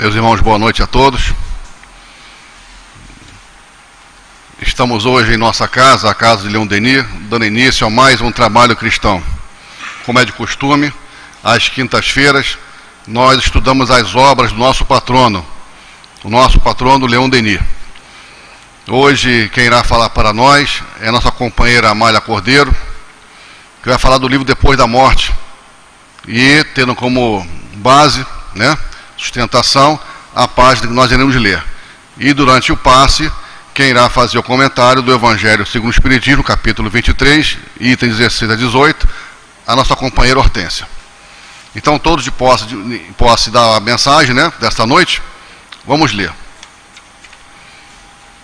Meus irmãos, boa noite a todos. Estamos hoje em nossa casa, a casa de Leon Denis, dando início a mais um trabalho cristão. Como é de costume, às quintas-feiras, nós estudamos as obras do nosso patrono, o nosso patrono Leon Denis. Hoje, quem irá falar para nós é a nossa companheira Amália Cordeiro, que vai falar do livro Depois da Morte, e tendo como base, sustentação, a página que nós iremos ler. E durante o passe, quem irá fazer o comentário do Evangelho segundo o Espiritismo, capítulo 23, itens 16 a 18, a nossa companheira Hortência. Então, todos de posse da mensagem, desta noite, vamos ler.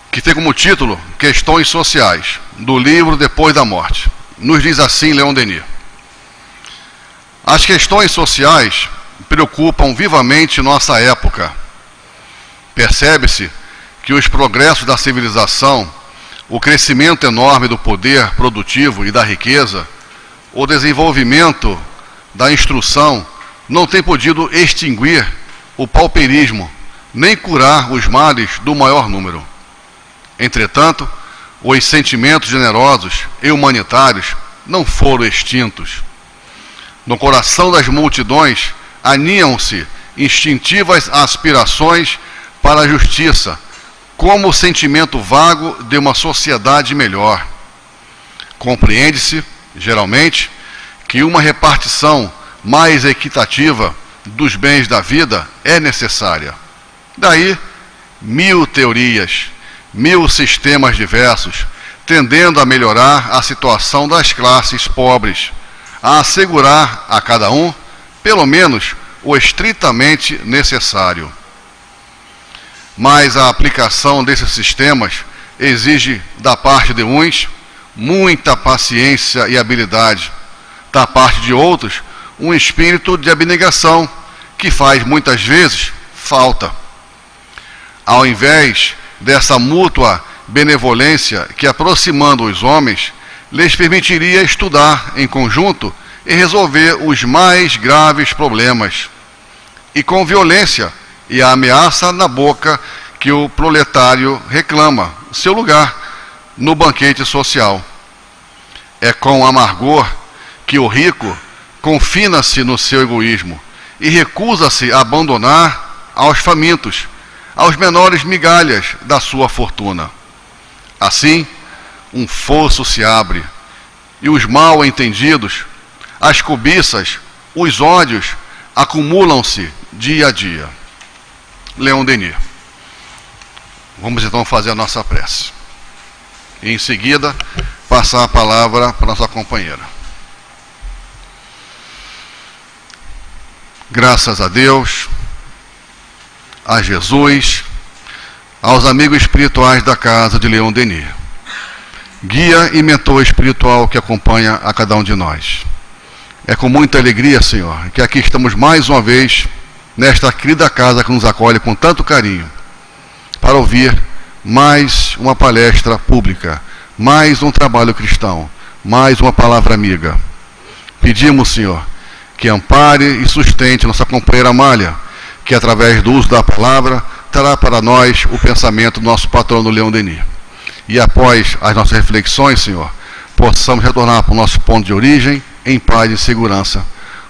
Que tem como título Questões Sociais, do livro Depois da Morte. Nos diz assim Leon Denis: as questões sociais preocupam vivamente nossa época. Percebe-se que os progressos da civilização, o crescimento enorme do poder produtivo e da riqueza, o desenvolvimento da instrução não tem podido extinguir o pauperismo, nem curar os males do maior número. Entretanto, os sentimentos generosos e humanitários não foram extintos. No coração das multidões aninham-se instintivas aspirações para a justiça, como o sentimento vago de uma sociedade melhor. Compreende-se, geralmente, que uma repartição mais equitativa dos bens da vida é necessária. Daí, 1000 teorias, 1000 sistemas diversos, tendendo a melhorar a situação das classes pobres, a assegurar a cada um, pelo menos, o estritamente necessário. Mas a aplicação desses sistemas exige da parte de uns muita paciência e habilidade, da parte de outros um espírito de abnegação que faz muitas vezes falta. Ao invés dessa mútua benevolência que, aproximando os homens, lhes permitiria estudar em conjunto e resolver os mais graves problemas, e com violência e a ameaça na boca que o proletário reclama seu lugar no banquete social. É com amargor que o rico confina-se no seu egoísmo e recusa-se a abandonar aos famintos, aos menores migalhas da sua fortuna. Assim, um fosso se abre, e os mal entendidos, as cobiças, os ódios acumulam-se dia a dia. Leon Denis. Vamos então fazer a nossa prece. E em seguida, passar a palavra para a nossa companheira. Graças a Deus, a Jesus, aos amigos espirituais da casa de Leon Denis, guia e mentor espiritual que acompanha a cada um de nós. É com muita alegria, Senhor, que aqui estamos mais uma vez nesta querida casa que nos acolhe com tanto carinho, para ouvir mais uma palestra pública, mais um trabalho cristão, mais uma palavra amiga. Pedimos, Senhor, que ampare e sustente nossa companheira Amália, que através do uso da palavra trará para nós o pensamento do nosso patrono Leon Denis. E após as nossas reflexões, Senhor, possamos retornar para o nosso ponto de origem em paz e segurança.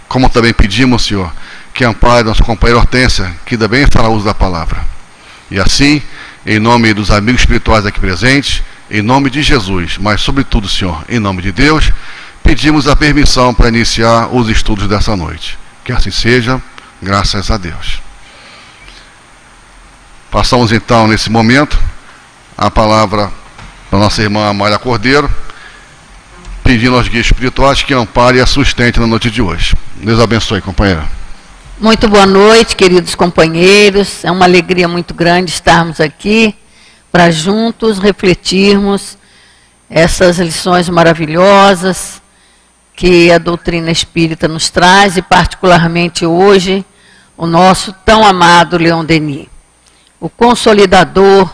Como também pedimos, Senhor, que ampare nossa companheira Hortência, que também fará uso da palavra. E assim, em nome dos amigos espirituais aqui presentes, em nome de Jesus, mas sobretudo, Senhor, em nome de Deus, pedimos a permissão para iniciar os estudos dessa noite. Que assim seja, graças a Deus. Passamos então, nesse momento, a palavra para a nossa irmã Amália Cordeiro, pedindo aos guias espirituais que ampare e a sustente na noite de hoje. Deus abençoe, companheira. Muito boa noite, queridos companheiros. É uma alegria muito grande estarmos aqui para juntos refletirmos essas lições maravilhosas que a doutrina espírita nos traz, e particularmente hoje o nosso tão amado Leon Denis, o consolidador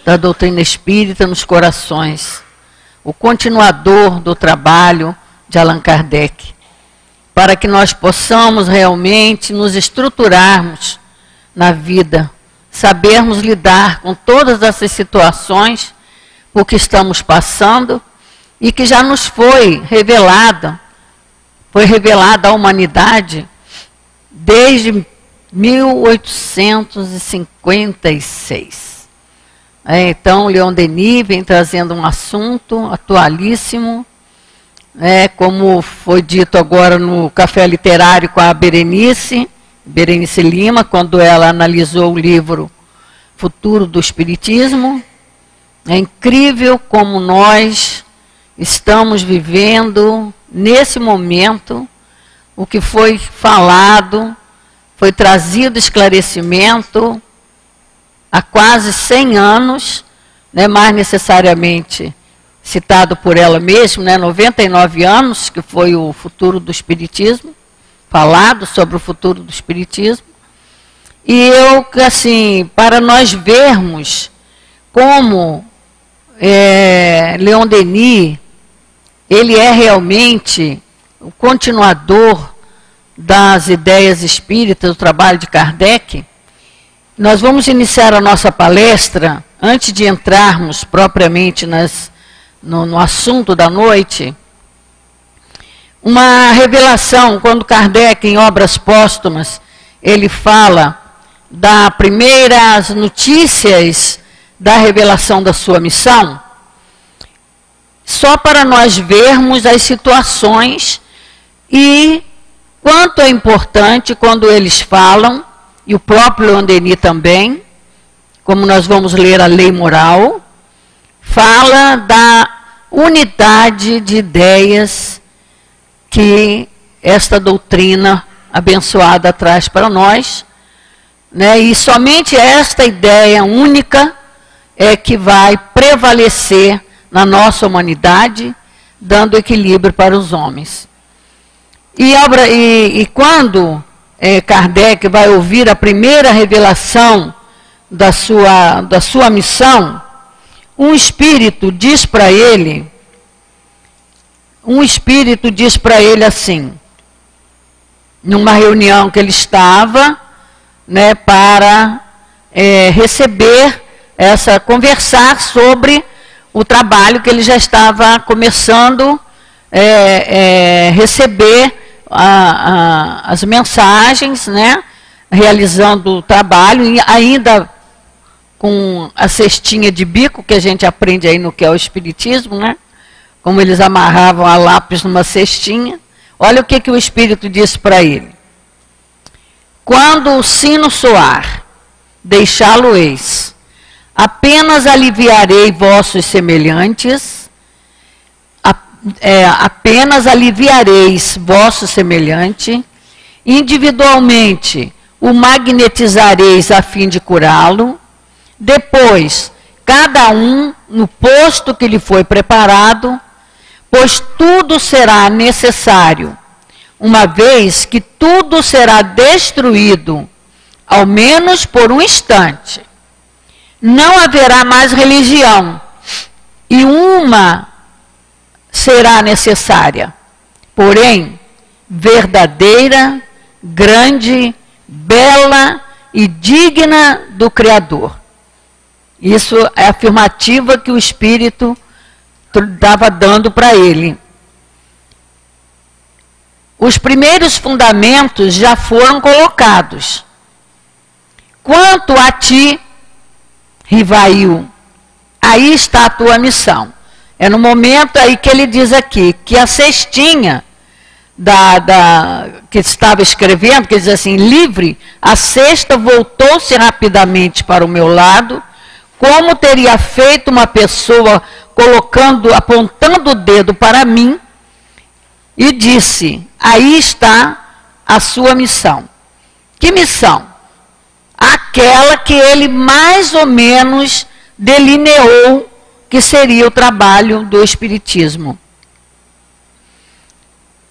da doutrina espírita nos corações, o continuador do trabalho de Allan Kardec, para que nós possamos realmente nos estruturarmos na vida, sabermos lidar com todas essas situações por que estamos passando e que já nos foi revelada à humanidade desde 1856. Então, Leon Denis vem trazendo um assunto atualíssimo, como foi dito agora no Café Literário com a Berenice Lima, quando ela analisou o livro Futuro do Espiritismo. É incrível como nós estamos vivendo, nesse momento, o que foi falado, foi trazido esclarecimento há quase 100 anos, mais necessariamente citado por ela mesma, 99 anos, que foi o Futuro do Espiritismo, falado sobre o futuro do Espiritismo. E assim, para nós vermos como Leon Denis, ele é realmente o continuador das ideias espíritas, do trabalho de Kardec, nós vamos iniciar a nossa palestra, antes de entrarmos propriamente no assunto da noite, uma revelação, quando Kardec, em Obras Póstumas, ele fala das primeiras notícias da revelação da sua missão, só para nós vermos as situações e quanto é importante quando eles falam, e o próprio Leon Denis também, como nós vamos ler a Lei Moral, fala da unidade de ideias que esta doutrina abençoada traz para nós, e somente esta ideia única é que vai prevalecer na nossa humanidade, dando equilíbrio para os homens. E quando Kardec vai ouvir a primeira revelação da sua missão, um espírito diz para ele assim, numa reunião que ele estava, para conversar sobre o trabalho que ele já estava começando receber as mensagens, realizando o trabalho, ainda com a cestinha de bico, que a gente aprende aí no que é o Espiritismo, como eles amarravam a lápis numa cestinha. Olha o que o Espírito disse para ele. Quando o sino soar, deixá-lo-eis, apenas aliviarei vossos semelhantes, apenas aliviareis vosso semelhante, individualmente o magnetizareis a fim de curá-lo, depois, cada um no posto que lhe foi preparado, pois tudo será necessário, uma vez que tudo será destruído, ao menos por um instante. Não haverá mais religião, e uma será necessária, porém, verdadeira, grande, bela e digna do Criador. Isso é a afirmativa que o Espírito estava dando para ele. Os primeiros fundamentos já foram colocados. Quanto a ti, Rivail, aí está a tua missão. É no momento aí que ele diz aqui, que a cestinha que estava escrevendo, que diz assim, livre, a cesta voltou-se rapidamente para o meu lado, como teria feito uma pessoa apontando o dedo para mim, e disse, aí está a sua missão. Que missão? Aquela que ele mais ou menos delineou que seria o trabalho do Espiritismo.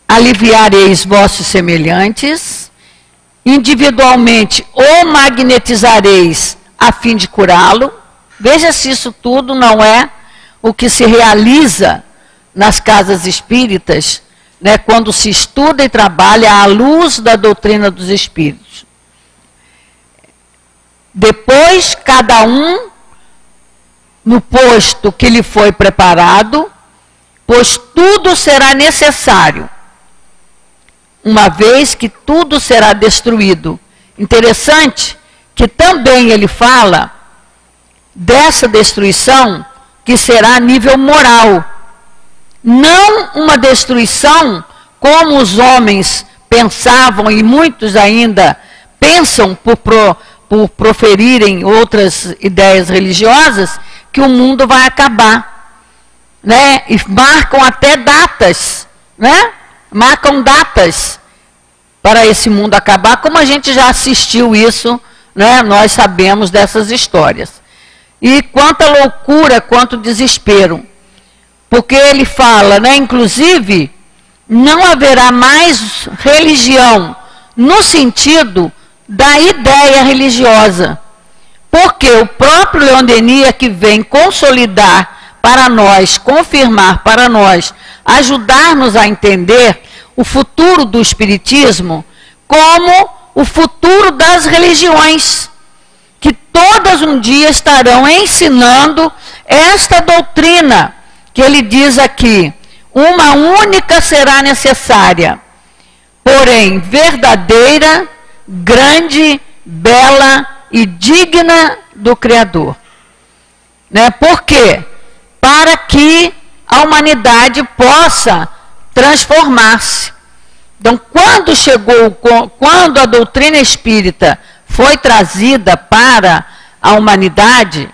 Aliviareis vossos semelhantes, individualmente o magnetizareis a fim de curá-lo. Veja se isso tudo não é o que se realiza nas casas espíritas, quando se estuda e trabalha à luz da doutrina dos espíritos. Depois, cada um no posto que lhe foi preparado, pois tudo será necessário, uma vez que tudo será destruído. Interessante que também ele fala dessa destruição que será a nível moral. Não uma destruição como os homens pensavam, e muitos ainda pensam por proferirem outras ideias religiosas, que o mundo vai acabar, né? E marcam até datas, né? Marcam datas para esse mundo acabar, como a gente já assistiu isso, né? Nós sabemos dessas histórias. E quanta loucura, quanto desespero. Porque ele fala, né? Inclusive, não haverá mais religião no sentido da ideia religiosa. Porque o próprio Leon Denis é que vem consolidar para nós, confirmar para nós, ajudar-nos a entender o futuro do Espiritismo como o futuro das religiões, que todas um dia estarão ensinando esta doutrina, que ele diz aqui, uma única será necessária, porém verdadeira, grande, bela e digna do Criador. Né? Por quê? Para que a humanidade possa transformar-se. Então, quando a doutrina espírita foi trazida para a humanidade,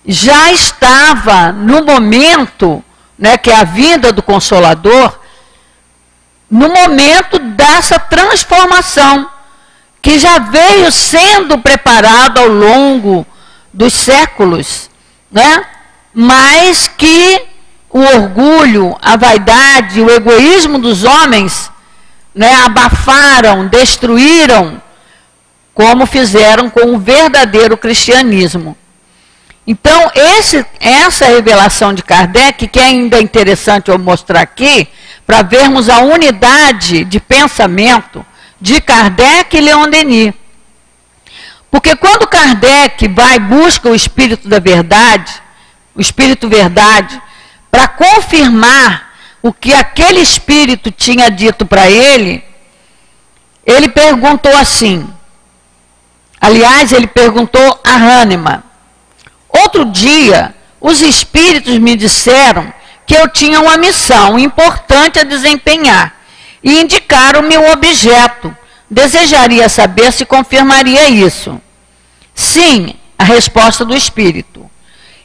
já estava no momento, né, que é a vinda do Consolador, no momento dessa transformação, que já veio sendo preparado ao longo dos séculos, né? Mas que o orgulho, a vaidade, o egoísmo dos homens, né, abafaram, destruíram, como fizeram com o verdadeiro cristianismo. Então, essa revelação de Kardec, que ainda é interessante eu mostrar aqui, para vermos a unidade de pensamento de Kardec e Leon Denis. Porque quando Kardec vai e busca o Espírito da Verdade, o Espírito Verdade, para confirmar o que aquele Espírito tinha dito para ele, ele perguntou assim, aliás, ele perguntou a Hahnemann, outro dia, os Espíritos me disseram que eu tinha uma missão importante a desempenhar, e indicaram-me o objeto. Desejaria saber se confirmaria isso. Sim, a resposta do Espírito.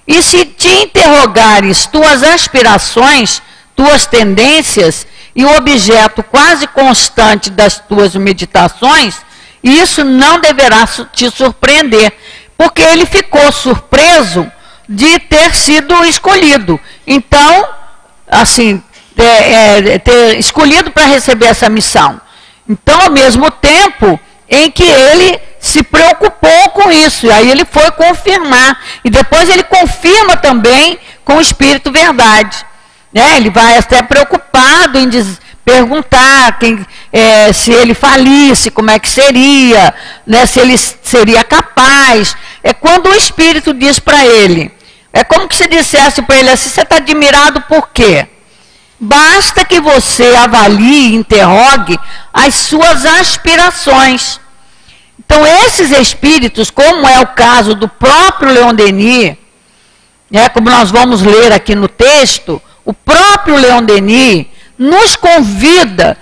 E se te interrogares tuas aspirações, tuas tendências e o objeto quase constante das tuas meditações, isso não deverá te surpreender, porque ele ficou surpreso de ter sido escolhido. Então, assim, ter escolhido para receber essa missão. Então, ao mesmo tempo em que ele se preocupou com isso, e aí ele foi confirmar, e depois ele confirma também com o Espírito Verdade. Né? Ele vai até preocupado em perguntar se ele falisse, como é que seria, né? Se ele seria capaz. É quando o Espírito diz para ele, é como que se dissesse para ele assim, você está admirado por quê? Basta que você avalie e interrogue as suas aspirações. Então, esses espíritos, como é o caso do próprio Leon Denis, né, como nós vamos ler aqui no texto, o próprio Leon Denis nos convida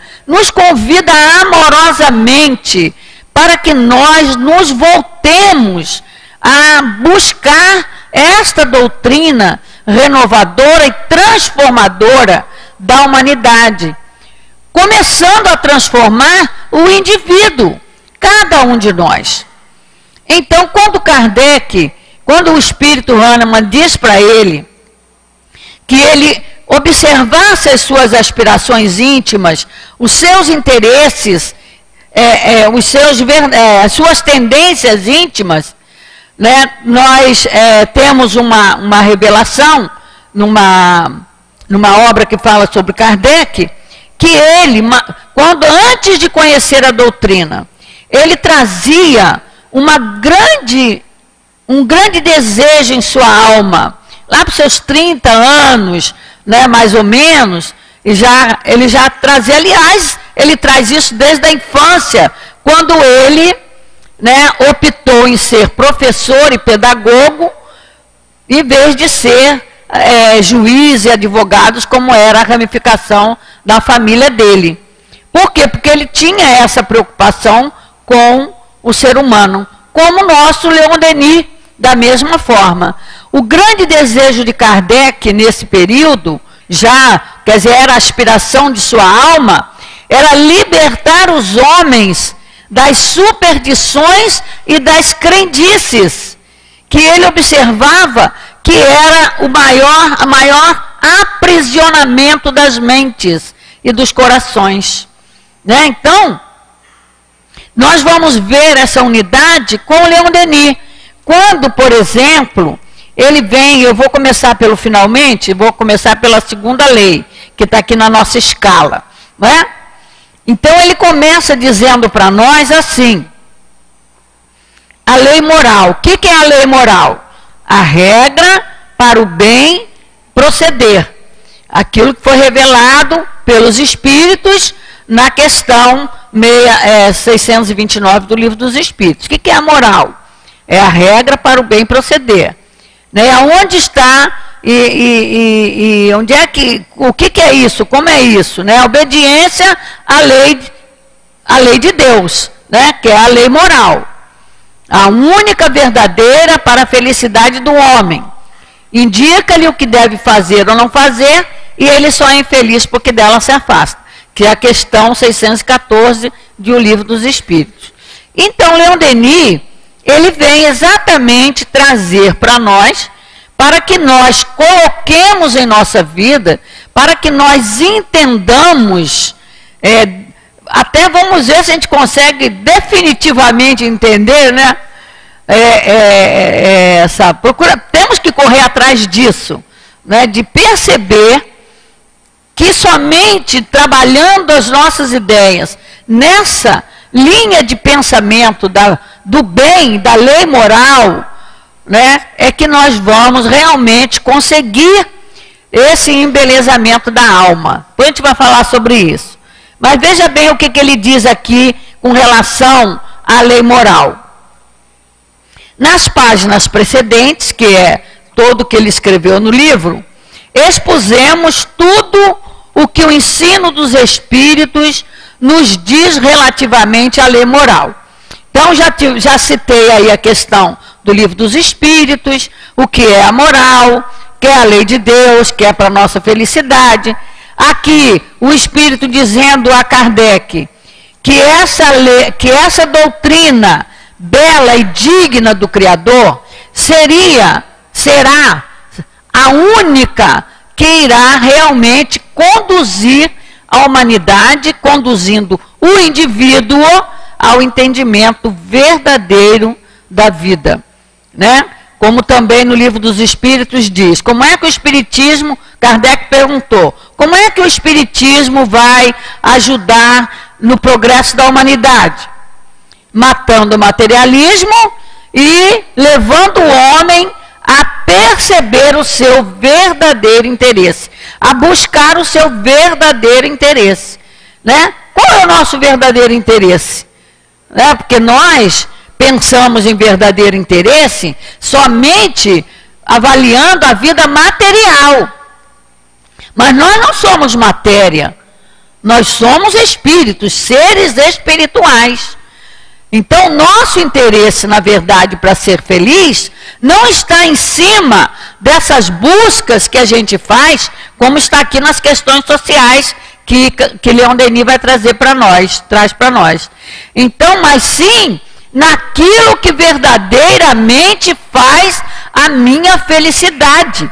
amorosamente para que nós nos voltemos a buscar esta doutrina renovadora e transformadora da humanidade, começando a transformar o indivíduo, cada um de nós. Então, quando o Espírito Hahnemann diz para ele que ele observasse as suas aspirações íntimas, os seus interesses, as suas tendências íntimas, né? Nós temos uma revelação numa obra que fala sobre Kardec, que ele, antes de conhecer a doutrina, ele trazia um grande desejo em sua alma. Lá para os seus 30 anos, né, mais ou menos, ele já trazia, aliás, ele traz isso desde a infância, quando ele, né, optou em ser professor e pedagogo, em vez de ser juiz e advogados, como era a ramificação da família dele. Por quê? Porque ele tinha essa preocupação com o ser humano, como o nosso Leon Denis, da mesma forma. O grande desejo de Kardec nesse período, quer dizer, era a aspiração de sua alma, era libertar os homens das superstições e das crendices, que ele observava que era o maior aprisionamento das mentes e dos corações. Né? Então, nós vamos ver essa unidade com o Leon Denis. Quando, por exemplo, ele vem, eu vou começar pelo finalmente, vou começar pela segunda lei, que está aqui na nossa escala. Né? Então, ele começa dizendo para nós assim, a lei moral. O que é a lei moral? A regra para o bem proceder. Aquilo que foi revelado pelos Espíritos na questão 629 do Livro dos Espíritos. O que é a moral? É a regra para o bem proceder. Né? Onde está e onde é o que é isso? Como é isso? Né? A obediência à lei de Deus, né? Que é a lei moral. A única verdadeira para a felicidade do homem. Indica-lhe o que deve fazer ou não fazer, e ele só é infeliz porque dela se afasta. Que é a questão 614 do Livro dos Espíritos. Então, Leon Denis, ele vem exatamente trazer para nós, para que nós coloquemos em nossa vida, para que nós entendamos, até vamos ver se a gente consegue definitivamente entender, né? Essa procura, temos que correr atrás disso, né? De perceber que somente trabalhando as nossas ideias nessa linha de pensamento do bem, da lei moral, né, é que nós vamos realmente conseguir esse embelezamento da alma. Depois a gente vai falar sobre isso. Mas veja bem o que ele diz aqui com relação à lei moral. Nas páginas precedentes, que é todo o que ele escreveu no livro, expusemos tudo o que o ensino dos Espíritos nos diz relativamente à lei moral. Então, já citei aí a questão do Livro dos Espíritos, o que é a moral, que é a lei de Deus, que é para a nossa felicidade. Aqui, o Espírito dizendo a Kardec que essa doutrina bela e digna do Criador será a única que irá realmente conduzir a humanidade, conduzindo o indivíduo ao entendimento verdadeiro da vida, né? Como também no Livro dos Espíritos diz, como é que o Espiritismo, Kardec perguntou, como é que o Espiritismo vai ajudar no progresso da humanidade? Matando o materialismo e levando o homem a perceber o seu verdadeiro interesse, a buscar o seu verdadeiro interesse, né? Qual é o nosso verdadeiro interesse? Né? Porque nós pensamos em verdadeiro interesse somente avaliando a vida material. Mas nós não somos matéria, nós somos espíritos, seres espirituais. Então, nosso interesse, na verdade, para ser feliz, não está em cima dessas buscas que a gente faz, como está aqui nas questões sociais que Leon Denis vai trazer para nós, traz para nós. Então, mas sim naquilo que verdadeiramente faz a minha felicidade.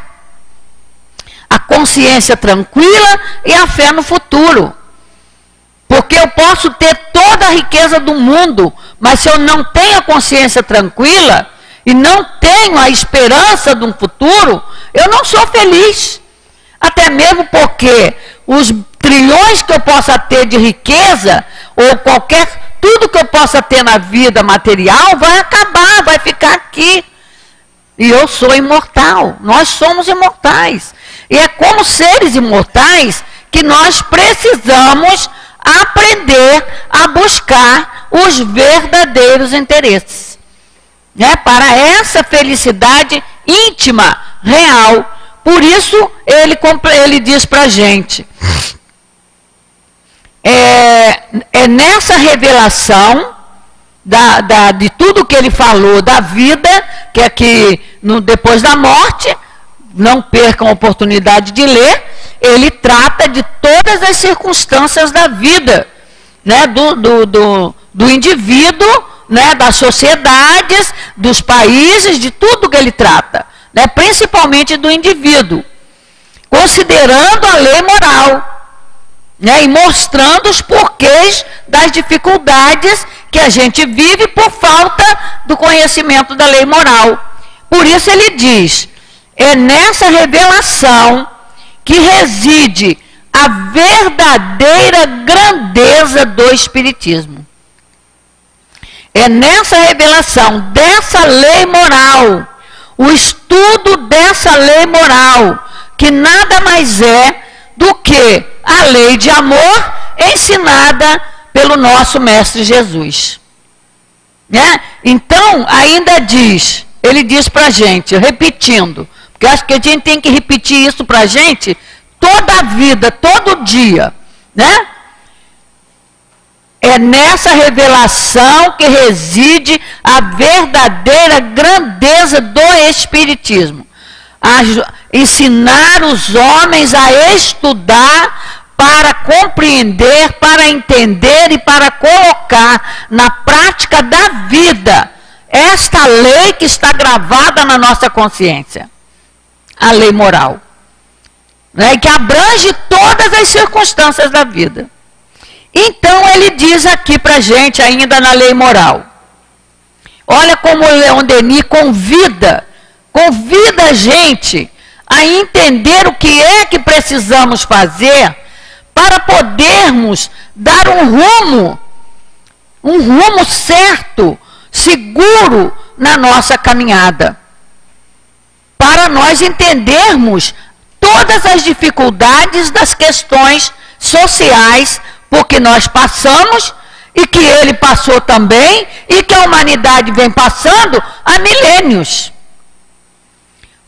A consciência tranquila e a fé no futuro. Porque eu posso ter toda a riqueza do mundo, mas se eu não tenho a consciência tranquila e não tenho a esperança de um futuro, eu não sou feliz. Até mesmo porque os trilhões que eu possa ter de riqueza, ou tudo que eu possa ter na vida material vai acabar, vai ficar aqui. E eu sou imortal, nós somos imortais. E é como seres imortais que nós precisamos aprender a buscar os verdadeiros interesses, né? Para essa felicidade íntima, real. Por isso, ele diz para a gente, é nessa revelação de tudo que ele falou da vida, que é que depois da morte, não percam a oportunidade de ler, ele trata de todas as circunstâncias da vida, né, do indivíduo, né, das sociedades, dos países, de tudo que ele trata, né, principalmente do indivíduo, considerando a lei moral, né, e mostrando os porquês das dificuldades que a gente vive por falta do conhecimento da lei moral. Por isso ele diz, é nessa revelação que reside a verdadeira grandeza do Espiritismo. É nessa revelação dessa lei moral, o estudo dessa lei moral, que nada mais é do que a lei de amor ensinada pelo nosso Mestre Jesus. Né? Então, ainda diz, ele diz para a gente, repetindo, porque acho que a gente tem que repetir isso para a gente toda a vida, todo dia, né? É nessa revelação que reside a verdadeira grandeza do Espiritismo. Ensinar os homens a estudar para compreender, para entender e para colocar na prática da vida esta lei que está gravada na nossa consciência. A lei moral, né, que abrange todas as circunstâncias da vida. Então ele diz aqui para a gente, ainda na lei moral, olha como o Leon Denis convida a gente a entender o que é que precisamos fazer para podermos dar um rumo certo, seguro na nossa caminhada. Para nós entendermos todas as dificuldades das questões sociais por que nós passamos e que ele passou também e que a humanidade vem passando há milênios.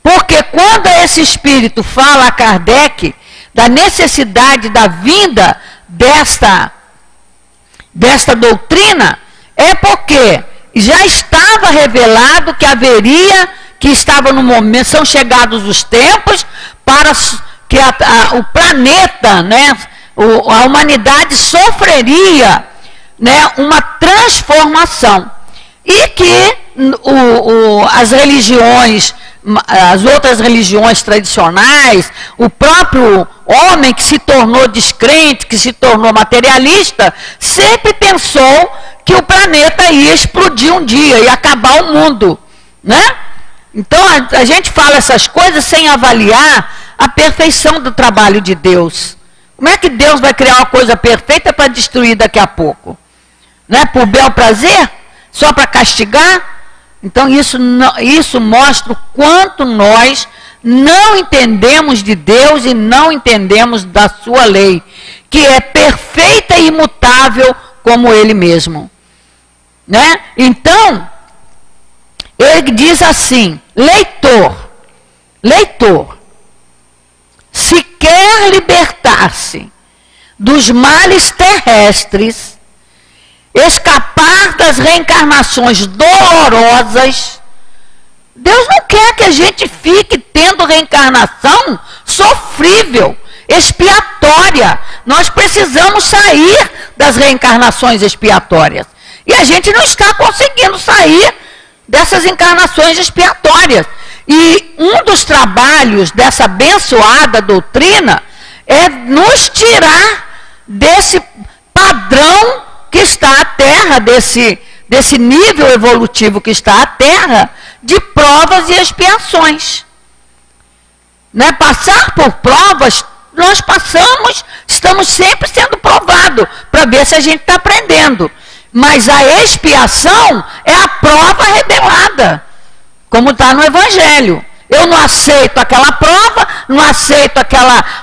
Porque quando esse espírito fala a Kardec da necessidade da vinda desta doutrina, é porque já estava revelado que haveria, que estava no momento, são chegados os tempos para que o planeta, né, a humanidade sofreria, né, uma transformação. E que as religiões, as outras religiões tradicionais, o próprio homem que se tornou descrente, que se tornou materialista, sempre pensou que o planeta ia explodir um dia, ia acabar o mundo, né? Então a gente fala essas coisas sem avaliar a perfeição do trabalho de Deus. Como é que Deus vai criar uma coisa perfeita para destruir daqui a pouco? Né? Por bel prazer? Só para castigar? Então isso mostra o quanto nós não entendemos de Deus e não entendemos da sua lei, que é perfeita e imutável como Ele mesmo. Né? Então, ele diz assim, leitor, se quer libertar-se dos males terrestres, escapar das reencarnações dolorosas, Deus não quer que a gente fique tendo reencarnação sofrível, expiatória. Nós precisamos sair das reencarnações expiatórias. E a gente não está conseguindo sair dessas encarnações expiatórias. E um dos trabalhos dessa abençoada doutrina é nos tirar desse padrão que está a Terra, desse nível evolutivo que está a Terra, de provas e expiações. Né? Passar por provas, nós passamos, estamos sempre sendo provados, para ver se a gente está aprendendo. Mas a expiação é a prova revelada, como está no Evangelho. Eu não aceito aquela prova, não aceito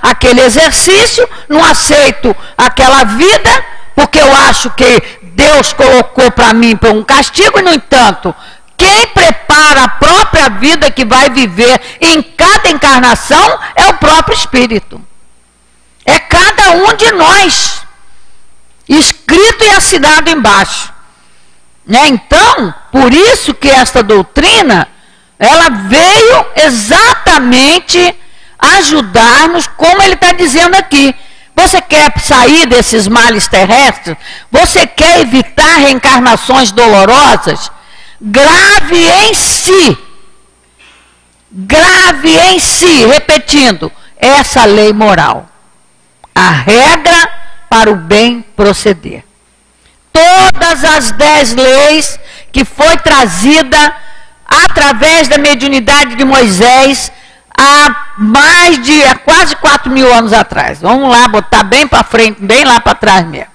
aquele exercício, não aceito aquela vida, porque eu acho que Deus colocou para mim por um castigo, e, no entanto, quem prepara a própria vida que vai viver em cada encarnação é o próprio Espírito. É cada um de nós, escrito e assinado embaixo. Né? Então, por isso que esta doutrina, ela veio exatamente ajudar-nos, como ele está dizendo aqui. Você quer sair desses males terrestres? Você quer evitar reencarnações dolorosas? Grave em si, repetindo, essa lei moral. A regra para o bem proceder. Todas as 10 leis que foi trazida através da mediunidade de Moisés há quase 4.000 anos atrás. Vamos lá, botar bem para frente, bem lá para trás mesmo.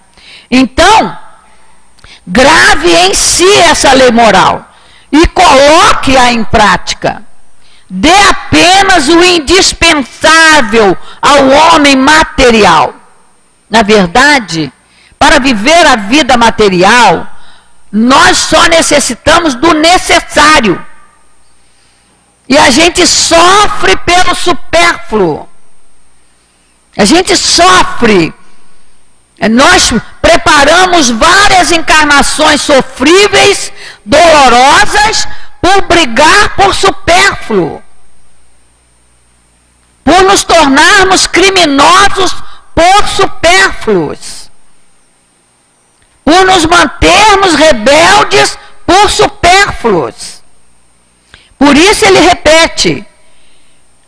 Então, grave em si essa lei moral e coloque-a em prática. Dê apenas o indispensável ao homem material. Na verdade, para viver a vida material, nós só necessitamos do necessário. E a gente sofre pelo supérfluo. A gente sofre. Nós preparamos várias encarnações sofríveis, dolorosas, por brigar por supérfluo. Por nos tornarmos criminosos por supérfluos. Por nos mantermos rebeldes por supérfluos. Por isso ele repete: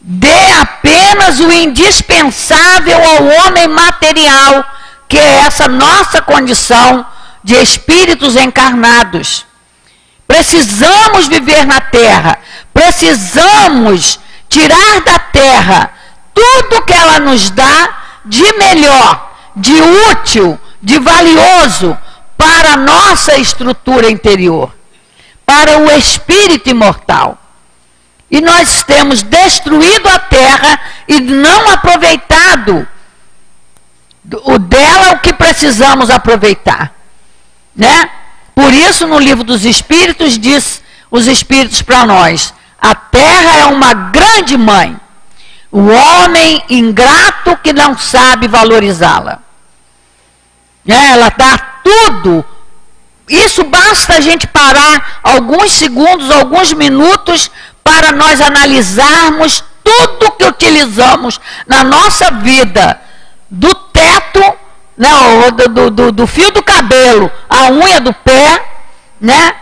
dê apenas o indispensável ao homem material, que é essa nossa condição de espíritos encarnados. Precisamos viver na terra, precisamos tirar da terra tudo que ela nos dá de melhor, de útil, de valioso para a nossa estrutura interior, para o espírito imortal. E nós temos destruído a terra e não aproveitado dela o que precisamos aproveitar, né? Por isso, no livro dos Espíritos, diz os Espíritos para nós: a terra é uma grande mãe, o homem ingrato que não sabe valorizá-la. Ela dá tudo. Isso basta a gente parar alguns segundos, alguns minutos, para nós analisarmos tudo que utilizamos na nossa vida, do teto, né, do fio do cabelo, a unha do pé, né,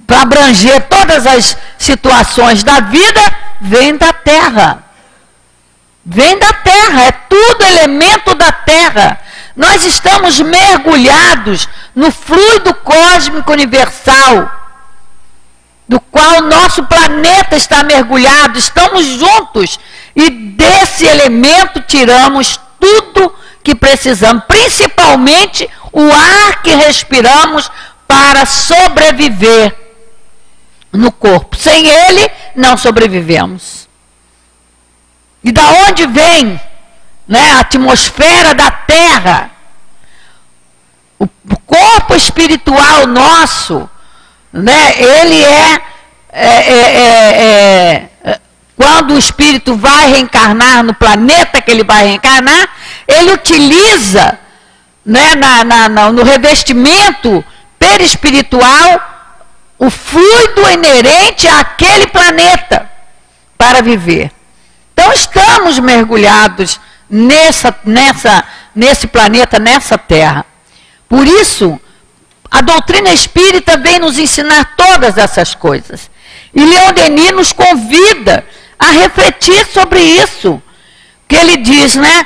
para abranger todas as situações da vida, vem da terra. Vem da terra, é tudo elemento da terra. Nós estamos mergulhados no fluido cósmico universal, do qual o nosso planeta está mergulhado, estamos juntos, e desse elemento tiramos tudo que precisamos, principalmente o ar que respiramos para sobreviver no corpo. Sem ele, não sobrevivemos. E da onde vem, né, a atmosfera da Terra? O corpo espiritual nosso, né, ele quando o espírito vai reencarnar no planeta que ele vai reencarnar, ele utiliza, né, no revestimento perispiritual o fluido inerente àquele planeta para viver. Então estamos mergulhados nesse planeta, nessa terra. Por isso, a doutrina espírita vem nos ensinar todas essas coisas. E Leon Denis nos convida a refletir sobre isso. Que ele diz, né?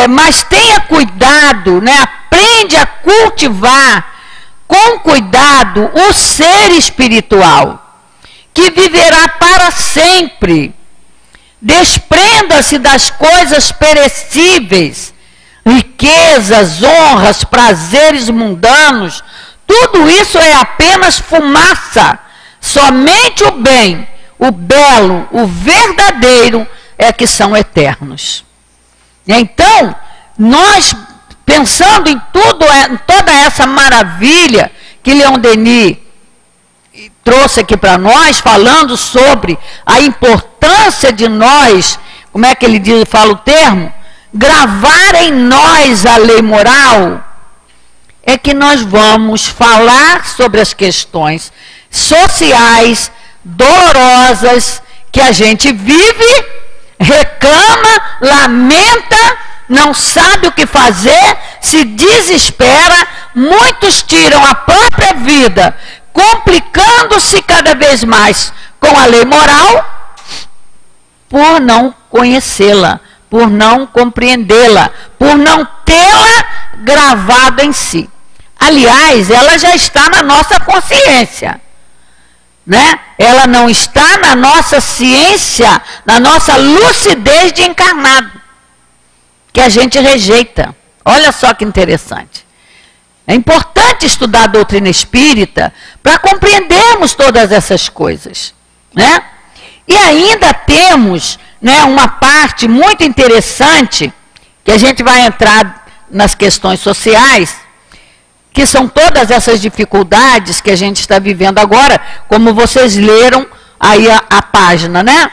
Mas tenha cuidado, né? Aprende a cultivar com cuidado o ser espiritual, que viverá para sempre. Desprenda-se das coisas perecíveis, riquezas, honras, prazeres mundanos, Tudo isso é apenas fumaça. Somente o bem, o belo, o verdadeiro é que são eternos. Então, nós, pensando em toda essa maravilha que Leon Denis trouxe aqui para nós, falando sobre a importância de nós, como é que ele fala o termo? Gravar em nós a lei moral, é que nós vamos falar sobre as questões sociais, dolorosas, que a gente vive, reclama, lamenta, não sabe o que fazer, se desespera, muitos tiram a própria vida, complicando-se cada vez mais com a lei moral, por não conhecê-la, por não compreendê-la, por não tê-la gravada em si. Aliás, ela já está na nossa consciência, né? Ela não está na nossa ciência, na nossa lucidez de encarnado, que a gente rejeita. Olha só que interessante. É importante estudar a doutrina espírita para compreendermos todas essas coisas, né? E ainda temos, né, uma parte muito interessante, que a gente vai entrar nas questões sociais, que são todas essas dificuldades que a gente está vivendo agora, como vocês leram aí a página, né?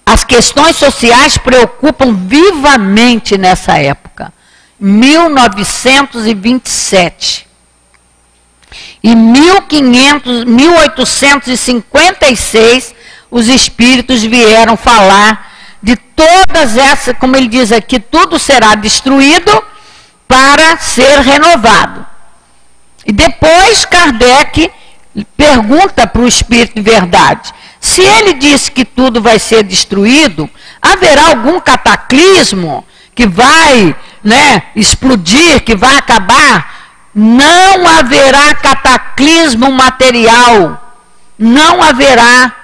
As questões sociais preocupam vivamente nessa época. 1927. Em 1856, os espíritos vieram falar de todas essas, como ele diz aqui, tudo será destruído para ser renovado. E depois Kardec pergunta para o Espírito de Verdade, se ele disse que tudo vai ser destruído, haverá algum cataclismo que vai, né, explodir, que vai acabar? Não haverá cataclismo material, não haverá.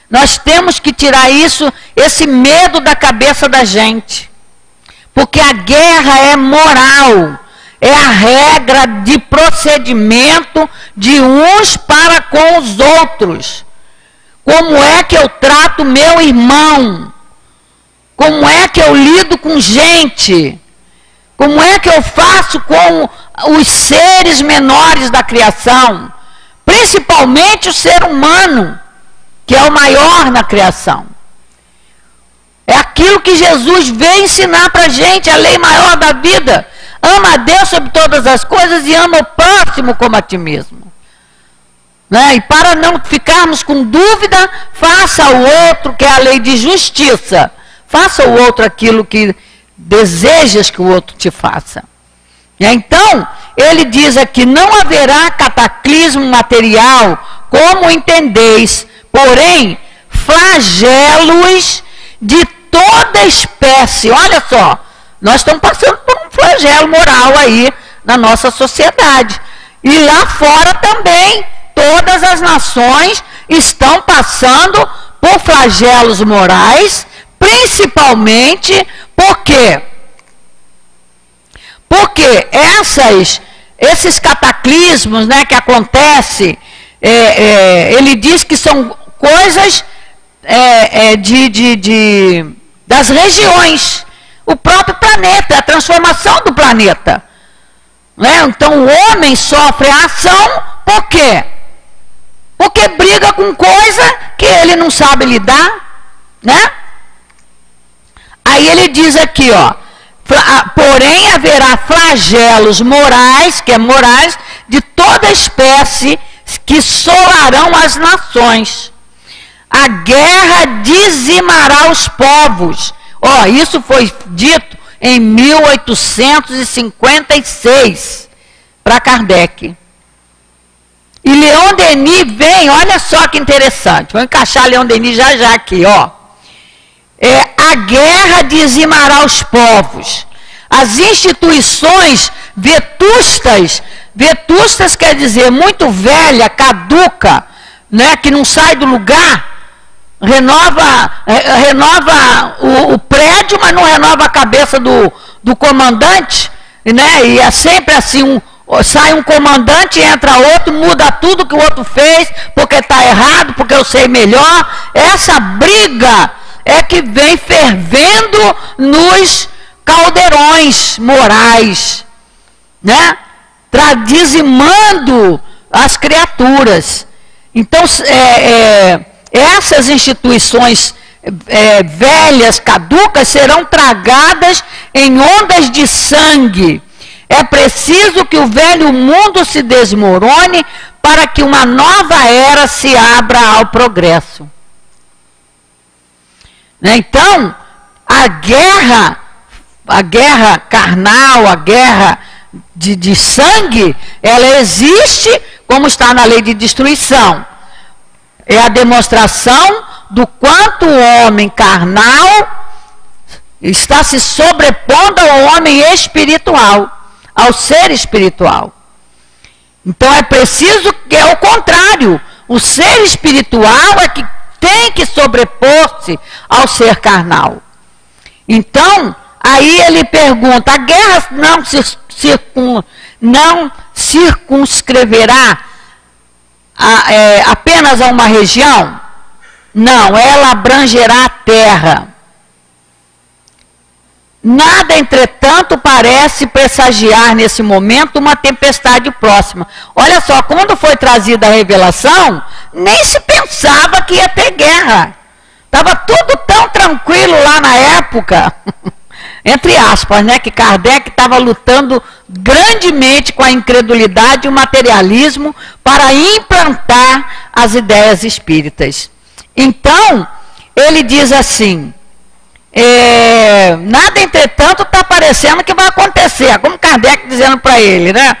Nós temos que tirar isso, esse medo da cabeça da gente, porque a guerra é moral, é a regra de procedimento de uns para com os outros. Como é que eu trato meu irmão? Como é que eu lido com gente? Como é que eu faço com os seres menores da criação? Principalmente o ser humano, que é o maior na criação. É aquilo que Jesus veio ensinar para a gente, a lei maior da vida. Ama a Deus sobre todas as coisas e ama o próximo como a ti mesmo. Né? E para não ficarmos com dúvida, faça ao outro, que é a lei de justiça. Faça ao outro aquilo que desejas que o outro te faça. E então, ele diz aqui, não haverá cataclismo material, como entendeis, porém, flagelos de toda espécie. Olha só, nós estamos passando por um flagelo moral aí na nossa sociedade. E lá fora também, todas as nações estão passando por flagelos morais, principalmente porque esses cataclismos, né, que acontecem, ele diz que são coisas das regiões, o próprio planeta, a transformação do planeta. Né? Então o homem sofre a ação, por quê? Porque briga com coisa que ele não sabe lidar, né? Aí ele diz aqui, ó, porém haverá flagelos morais, que é morais, de toda espécie que solarão as nações. A guerra dizimará os povos. Ó, isso foi dito em 1856 para Kardec. E Leon Denis vem, olha só que interessante, vou encaixar Leon Denis já aqui, ó. A guerra dizimará os povos. As instituições vetustas quer dizer muito velha, caduca, né, que não sai do lugar, renova o prédio, mas não renova a cabeça do comandante, né, e é sempre assim sai um comandante, entra outro, muda tudo que o outro fez, porque está errado, porque eu sei melhor. Essa briga é que vem fervendo nos caldeirões morais, né? Dizimando as criaturas. Então, essas instituições velhas, caducas, serão tragadas em ondas de sangue. É preciso que o velho mundo se desmorone para que uma nova era se abra ao progresso. Então, a guerra carnal, a guerra de sangue, ela existe como está na lei de destruição. É a demonstração do quanto o homem carnal está se sobrepondo ao homem espiritual, ao ser espiritual. Então é preciso que é o contrário. O ser espiritual é que tem que sobrepor-se ao ser carnal. Então, aí ele pergunta, a guerra não circunscreverá apenas a uma região? Não, ela abrangerá a terra. Nada, entretanto, parece pressagiar nesse momento uma tempestade próxima. Olha só, quando foi trazida a revelação, nem se pensava que ia ter guerra. Estava tudo tão tranquilo lá na época, entre aspas, né, que Kardec estava lutando grandemente com a incredulidade e o materialismo para implantar as ideias espíritas. Então, ele diz assim, nada, entretanto, está parecendo que vai acontecer, como Kardec dizendo para ele, né?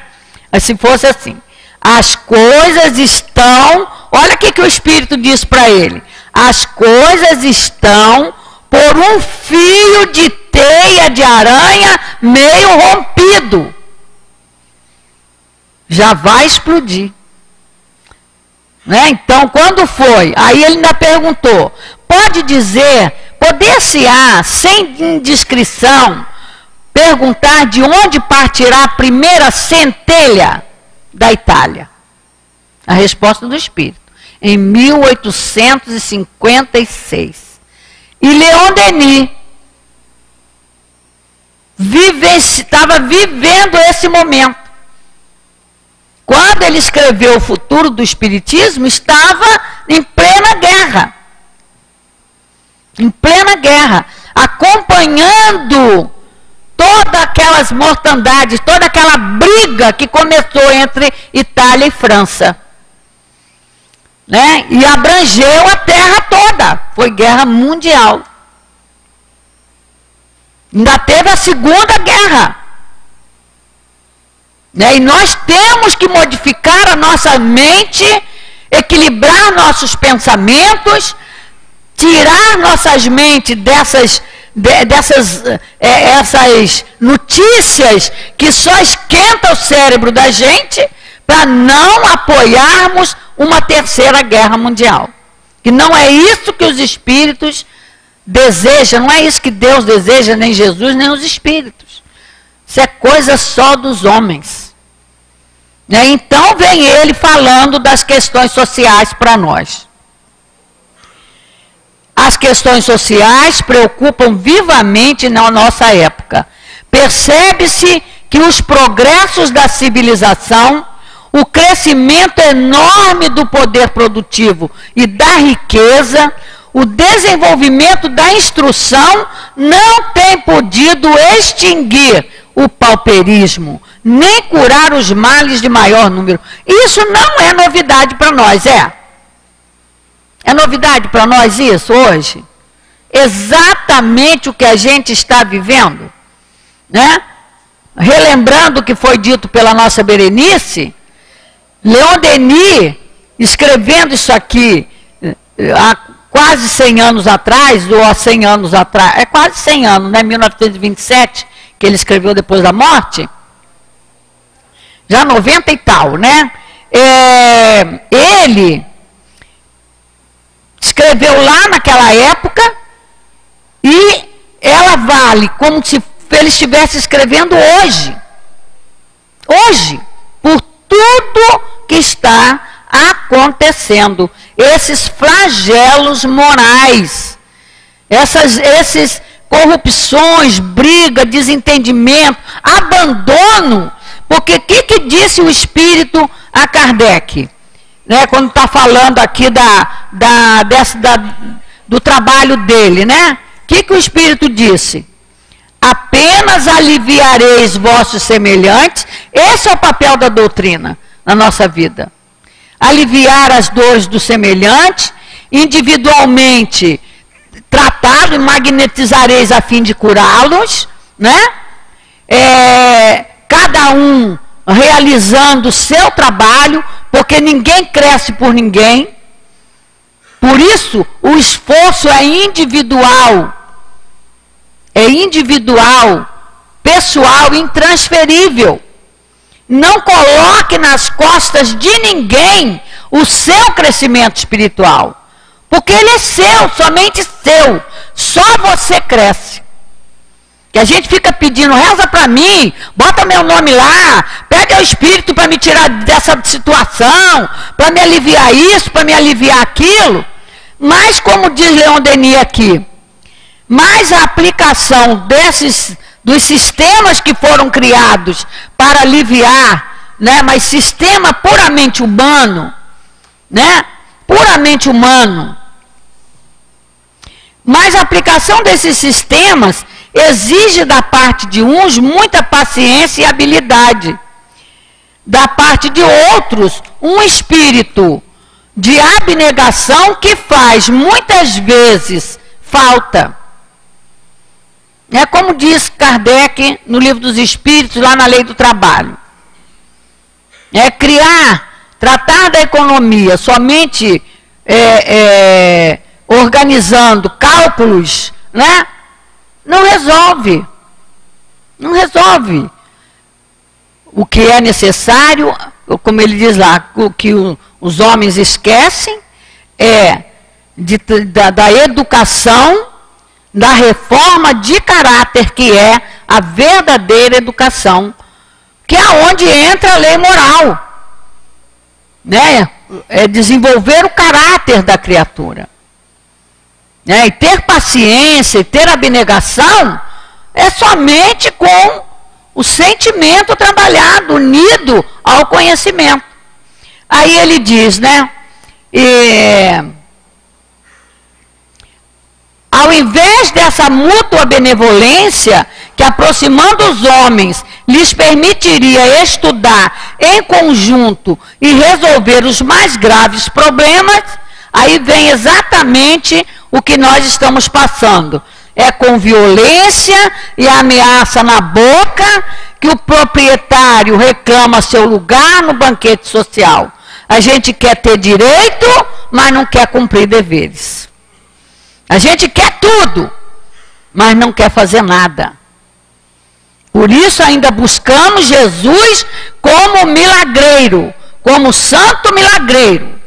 Se fosse assim, as coisas estão, olha o que o Espírito diz para ele, as coisas estão por um fio de teia de aranha meio rompido. Já vai explodir. Né? Então, quando foi? Aí ele ainda perguntou, pode dizer, poder-se-á, sem indiscrição, perguntar de onde partirá a primeira centelha da Itália? A resposta do Espírito. Em 1856. E Leon Denis estava vivendo esse momento. Quando ele escreveu O Futuro do Espiritismo, estava em plena guerra. Em plena guerra. Acompanhando todas aquelas mortandades, toda aquela briga que começou entre Itália e França. Né? E abrangeu a terra toda. Foi guerra mundial. Ainda teve a Segunda Guerra. Né? E nós temos que modificar a nossa mente, equilibrar nossos pensamentos, tirar nossas mentes dessas notícias que só esquentam o cérebro da gente, para não apoiarmos uma terceira guerra mundial. Que não é isso que os espíritos desejam, não é isso que Deus deseja, nem Jesus, nem os espíritos. Isso é coisa só dos homens. Né? Então vem ele falando das questões sociais para nós. As questões sociais preocupam vivamente na nossa época. Percebe-se que os progressos da civilização, o crescimento enorme do poder produtivo e da riqueza, o desenvolvimento da instrução não tem podido extinguir o pauperismo, nem curar os males de maior número. Isso não é novidade para nós, é? É novidade para nós isso hoje? Exatamente o que a gente está vivendo, né? Relembrando o que foi dito pela nossa Berenice, Leon Denis, escrevendo isso aqui há quase 100 anos atrás, ou há 100 anos atrás, é quase 100 anos, né? 1927, que ele escreveu depois da morte, já 90 e tal, né? Ele escreveu lá naquela época e ela vale como se ele estivesse escrevendo hoje. Hoje. tudo que está acontecendo. Esses flagelos morais, esses corrupções, briga, desentendimento, abandono. Porque o que disse o Espírito a Kardec? Né, quando está falando aqui do trabalho dele, né? O que o Espírito disse? Apenas aliviareis vossos semelhantes. Esse é o papel da doutrina na nossa vida. Aliviar as dores do semelhante, individualmente tratá-lo e magnetizareis a fim de curá-los, né? Cada um realizando o seu trabalho, porque ninguém cresce por ninguém. Por isso, o esforço é individual, pessoal, intransferível. Não coloque nas costas de ninguém o seu crescimento espiritual, porque ele é seu, somente seu. Só você cresce. Que a gente fica pedindo, reza para mim, bota meu nome lá, pede ao Espírito para me tirar dessa situação, para me aliviar isso, para me aliviar aquilo. Mas, como diz Leon Denis aqui, mas a aplicação dos sistemas que foram criados para aliviar, né, mas sistema puramente humano, né, puramente humano, mas a aplicação desses sistemas exige da parte de uns muita paciência e habilidade, da parte de outros um espírito de abnegação que faz muitas vezes falta. É como diz Kardec no Livro dos Espíritos, lá na Lei do Trabalho. Tratar da economia somente organizando cálculos, né? Não resolve. Não resolve. O que é necessário, como ele diz lá, o que os homens esquecem é da educação, da reforma de caráter, que é a verdadeira educação, que é onde entra a lei moral, né? É desenvolver o caráter da criatura, né? E ter paciência e ter abnegação é somente com o sentimento trabalhado, unido ao conhecimento. Aí ele diz, né? Ao invés dessa mútua benevolência, que aproximando os homens, lhes permitiria estudar em conjunto e resolver os mais graves problemas, aí vem exatamente o que nós estamos passando. É com violência e ameaça na boca que o proprietário reclama seu lugar no banquete social. A gente quer ter direito, mas não quer cumprir deveres. A gente quer tudo, mas não quer fazer nada. Por isso ainda buscamos Jesus como milagreiro, como santo milagreiro,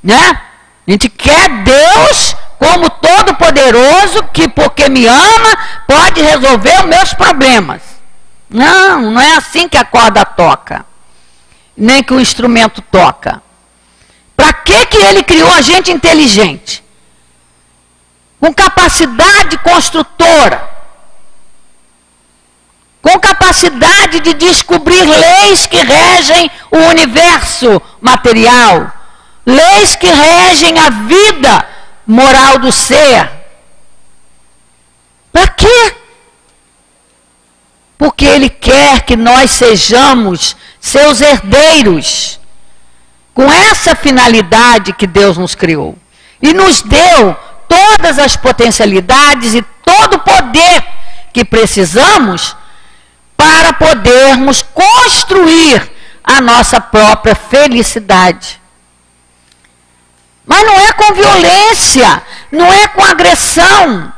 né? A gente quer Deus como todo-poderoso, que porque me ama, pode resolver os meus problemas. Não, não é assim que a corda toca, nem que o instrumento toca. Para que ele criou a gente inteligente? Com capacidade construtora, com capacidade de descobrir leis que regem o universo material, leis que regem a vida moral do ser. Para quê? Porque ele quer que nós sejamos seus herdeiros, com essa finalidade que Deus nos criou. E nos deu todas as potencialidades e todo o poder que precisamos para podermos construir a nossa própria felicidade. Mas não é com violência, não é com agressão.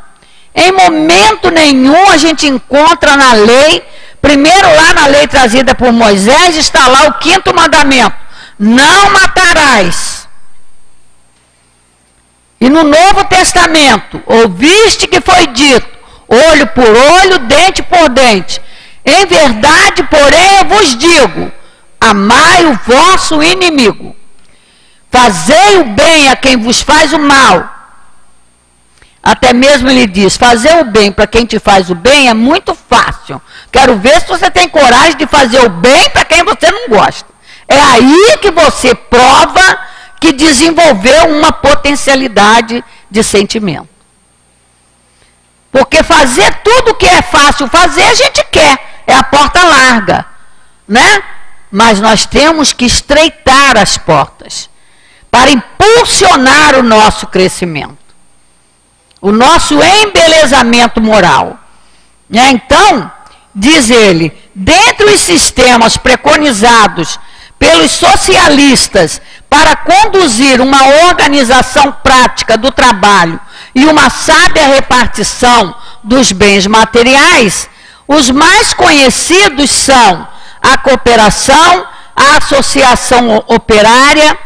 Em momento nenhum a gente encontra na lei, primeiro lá na lei trazida por Moisés, está lá o 5º mandamento: não matarás. E no Novo Testamento, ouviste que foi dito, olho por olho, dente por dente. Em verdade, porém, eu vos digo, amai o vosso inimigo, fazei o bem a quem vos faz o mal. Até mesmo ele diz, fazer o bem para quem te faz o bem é muito fácil. Quero ver se você tem coragem de fazer o bem para quem você não gosta. É aí que você prova que desenvolveu uma potencialidade de sentimento. Porque fazer tudo que é fácil fazer, a gente quer. É a porta larga, né? Mas nós temos que estreitar as portas para impulsionar o nosso crescimento, o nosso embelezamento moral. Né? Então, diz ele, dentre os sistemas preconizados pelos socialistas para conduzir uma organização prática do trabalho e uma sábia repartição dos bens materiais, os mais conhecidos são a cooperação, a associação operária,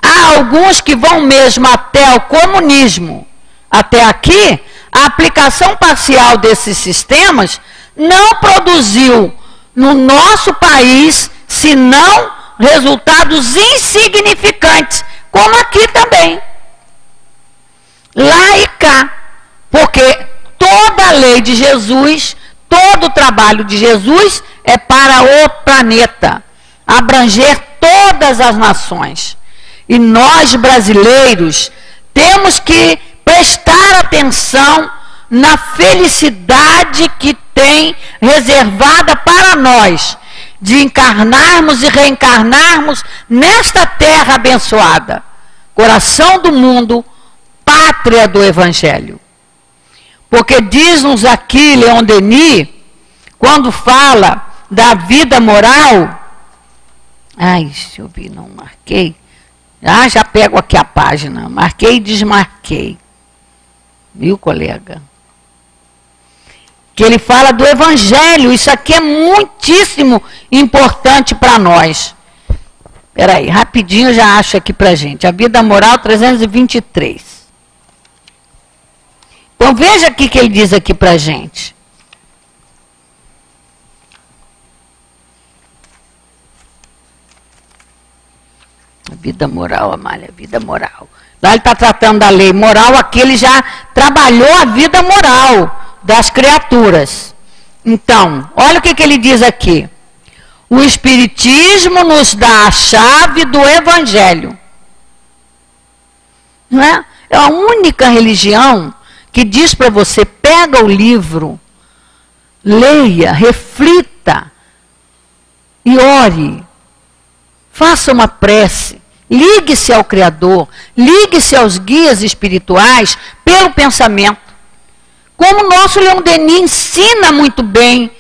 há alguns que vão mesmo até o comunismo. Até aqui, a aplicação parcial desses sistemas não produziu no nosso país, senão resultados insignificantes, como aqui também. Lá e cá. Porque toda a lei de Jesus, todo o trabalho de Jesus é para o planeta, abranger todas as nações. E nós, brasileiros, temos que prestar atenção na felicidade que tem reservada para nós, de encarnarmos e reencarnarmos nesta terra abençoada, coração do mundo, pátria do Evangelho. Porque diz-nos aqui Leon Denis, quando fala da vida moral, deixa eu ver, não marquei, já pego aqui a página, marquei e desmarquei, viu, colega? Que ele fala do Evangelho, isso aqui é muitíssimo importante para nós. Espera aí, rapidinho eu já acho aqui para gente. A vida moral 323. Então veja aqui que ele diz aqui para gente. A vida moral, Amália, a vida moral. Lá ele está tratando da lei moral, aqui ele já trabalhou a vida moral das criaturas. Então, olha o que ele diz aqui. O Espiritismo nos dá a chave do Evangelho. Não é? É a única religião que diz para você, pega o livro, leia, reflita e ore. Faça uma prece, ligue-se ao Criador, ligue-se aos guias espirituais pelo pensamento. Como o nosso Leon Denis ensina muito bem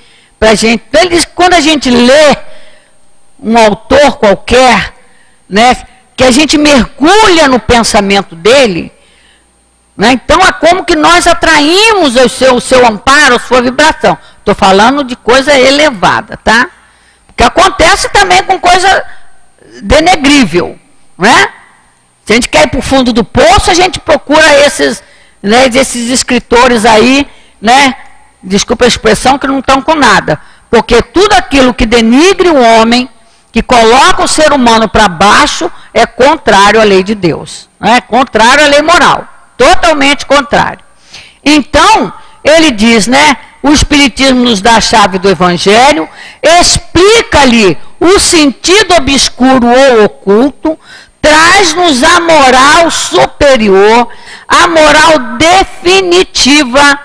para a gente. Ele diz que quando a gente lê um autor qualquer, né, que a gente mergulha no pensamento dele, né, então é como que nós atraímos o seu amparo, a sua vibração. Estou falando de coisa elevada, tá? Porque acontece também com coisa denegrível, né? Se a gente quer ir para o fundo do poço, a gente procura esses escritores aí, né? Desculpa a expressão, que não estão com nada. Porque tudo aquilo que denigre o homem, que coloca o ser humano para baixo, é contrário à lei de Deus. É contrário à lei moral. Totalmente contrário. Então, ele diz, né? O Espiritismo nos dá a chave do Evangelho, explica-lhe o sentido obscuro ou oculto, traz-nos a moral superior, a moral definitiva,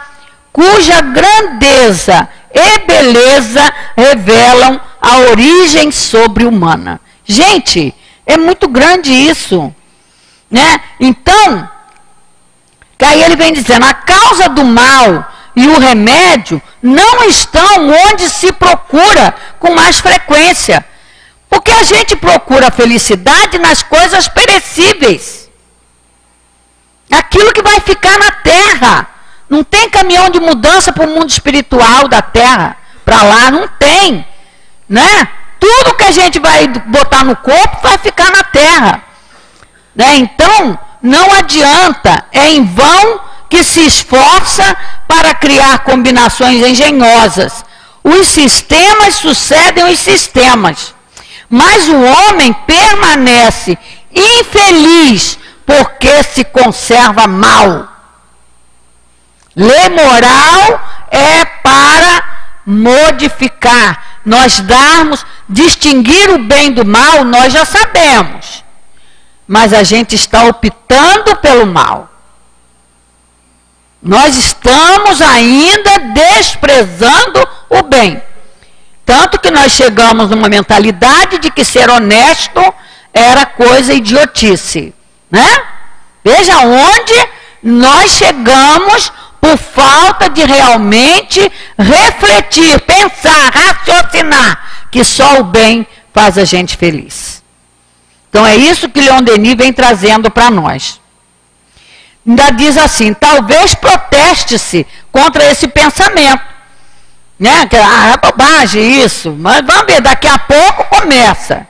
cuja grandeza e beleza revelam a origem sobre-humana. Gente, é muito grande isso, né? Então, que aí ele vem dizendo, a causa do mal e o remédio não estão onde se procura com mais frequência. Porque a gente procura a felicidade nas coisas perecíveis. Aquilo que vai ficar na terra. Não tem caminhão de mudança para o mundo espiritual da terra. Para lá, não tem. Né? Tudo que a gente vai botar no corpo vai ficar na terra. Né? Então, não adianta. É em vão que se esforça para criar combinações engenhosas. Os sistemas sucedem os sistemas. Mas o homem permanece infeliz porque se conserva mal. Lei moral é para modificar. Nós distinguir o bem do mal, nós já sabemos. Mas a gente está optando pelo mal. Nós estamos ainda desprezando o bem. Tanto que nós chegamos numa mentalidade de que ser honesto era coisa idiotice, né? Veja onde nós chegamos por falta de realmente refletir, pensar, raciocinar, que só o bem faz a gente feliz. Então é isso que Leon Denis vem trazendo para nós. Ainda diz assim, talvez proteste-se contra esse pensamento. Né? É bobagem isso, mas vamos ver, daqui a pouco começa.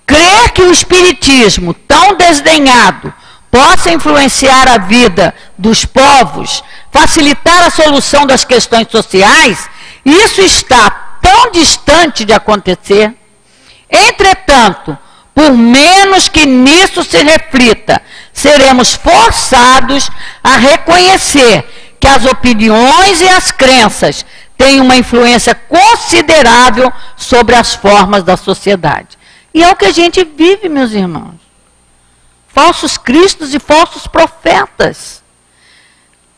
Crer que o espiritismo, tão desdenhado, possa influenciar a vida dos povos, facilitar a solução das questões sociais, isso está tão distante de acontecer. Entretanto, por menos que nisso se reflita, seremos forçados a reconhecer que as opiniões e as crenças têm uma influência considerável sobre as formas da sociedade. E é o que a gente vive, meus irmãos. Falsos cristos e falsos profetas.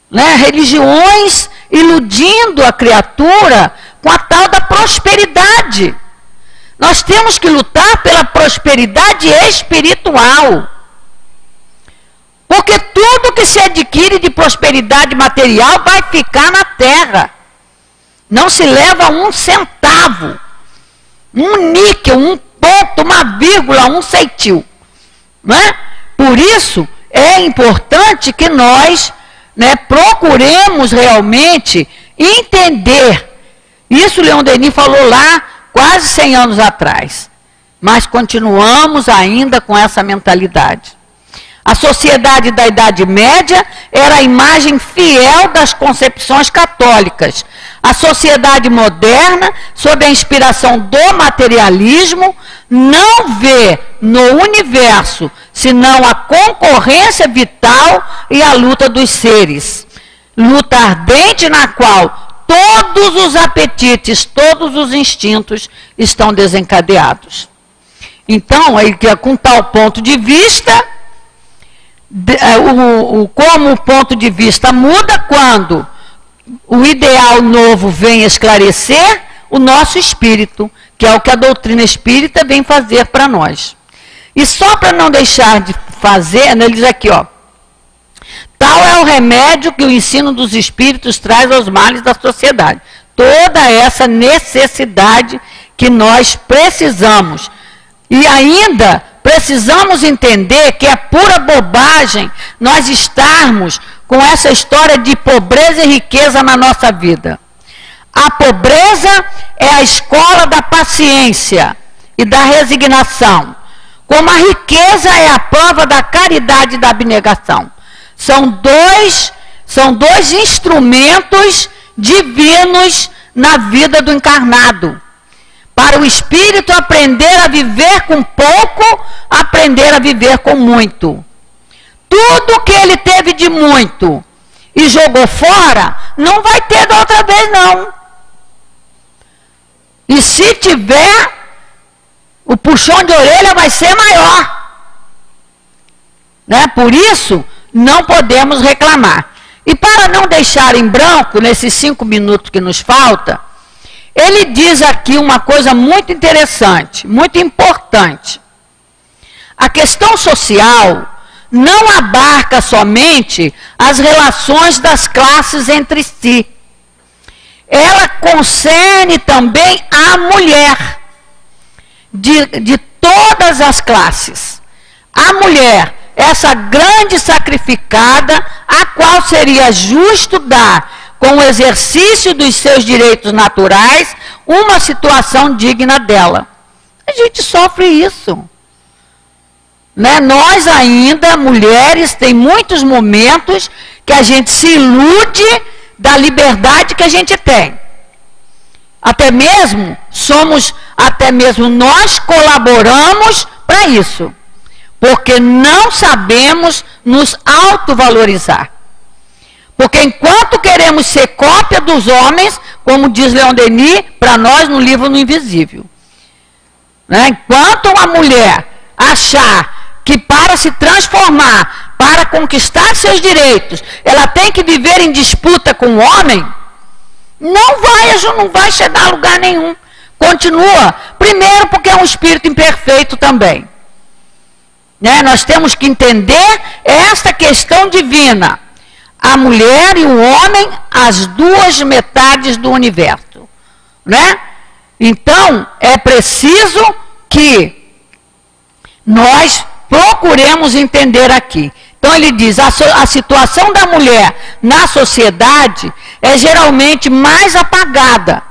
Né? Religiões iludindo a criatura com a tal da prosperidade. Nós temos que lutar pela prosperidade espiritual. Porque tudo que se adquire de prosperidade material vai ficar na terra. Não se leva um centavo, um níquel, um ponto, uma vírgula, um ceitil. Né? Por isso, é importante que nós procuremos realmente entender. Isso Leon Denis falou lá quase 100 anos atrás. Mas continuamos ainda com essa mentalidade. A sociedade da Idade Média era a imagem fiel das concepções católicas. A sociedade moderna, sob a inspiração do materialismo, não vê no universo senão a concorrência vital e a luta dos seres. Luta ardente na qual todos os apetites, todos os instintos estão desencadeados. Então, aí, com tal ponto de vista, como o ponto de vista muda quando o ideal novo vem esclarecer o nosso espírito, que é o que a doutrina espírita vem fazer para nós. E só para não deixar de fazer, ele diz aqui, ó, tal é o remédio que o ensino dos espíritos traz aos males da sociedade. Toda essa necessidade que nós precisamos. E ainda precisamos entender que é pura bobagem nós estarmos com essa história de pobreza e riqueza na nossa vida. A pobreza é a escola da paciência e da resignação, como a riqueza é a prova da caridade e da abnegação. São dois instrumentos divinos na vida do encarnado. Para o espírito aprender a viver com pouco, aprender a viver com muito. Tudo que ele teve de muito e jogou fora, não vai ter da outra vez, não. E se tiver, o puxão de orelha vai ser maior. Né? Por isso, não podemos reclamar. E para não deixar em branco, nesses 5 minutos que nos falta, ele diz aqui uma coisa muito interessante, muito importante. A questão social não abarca somente as relações das classes entre si. Ela concerne também a mulher, de todas as classes. A mulher, essa grande sacrificada, a qual seria justo dar, com o exercício dos seus direitos naturais, uma situação digna dela. A gente sofre isso. Né? Nós ainda, mulheres, tem muitos momentos que a gente se ilude da liberdade que a gente tem. até mesmo nós colaboramos para isso, porque não sabemos nos autovalorizar. Porque enquanto queremos ser cópia dos homens, como diz Leon Denis, para nós no livro No Invisível, né? Enquanto a mulher achar que para se transformar, para conquistar seus direitos, ela tem que viver em disputa com o homem, não vai chegar a lugar nenhum. Continua, primeiro porque é um espírito imperfeito também. Né? Nós temos que entender esta questão divina. A mulher e o homem, as duas metades do universo. Né? Então, é preciso que nós procuremos entender aqui. Então, ele diz, a situação da mulher na sociedade é geralmente mais apagada.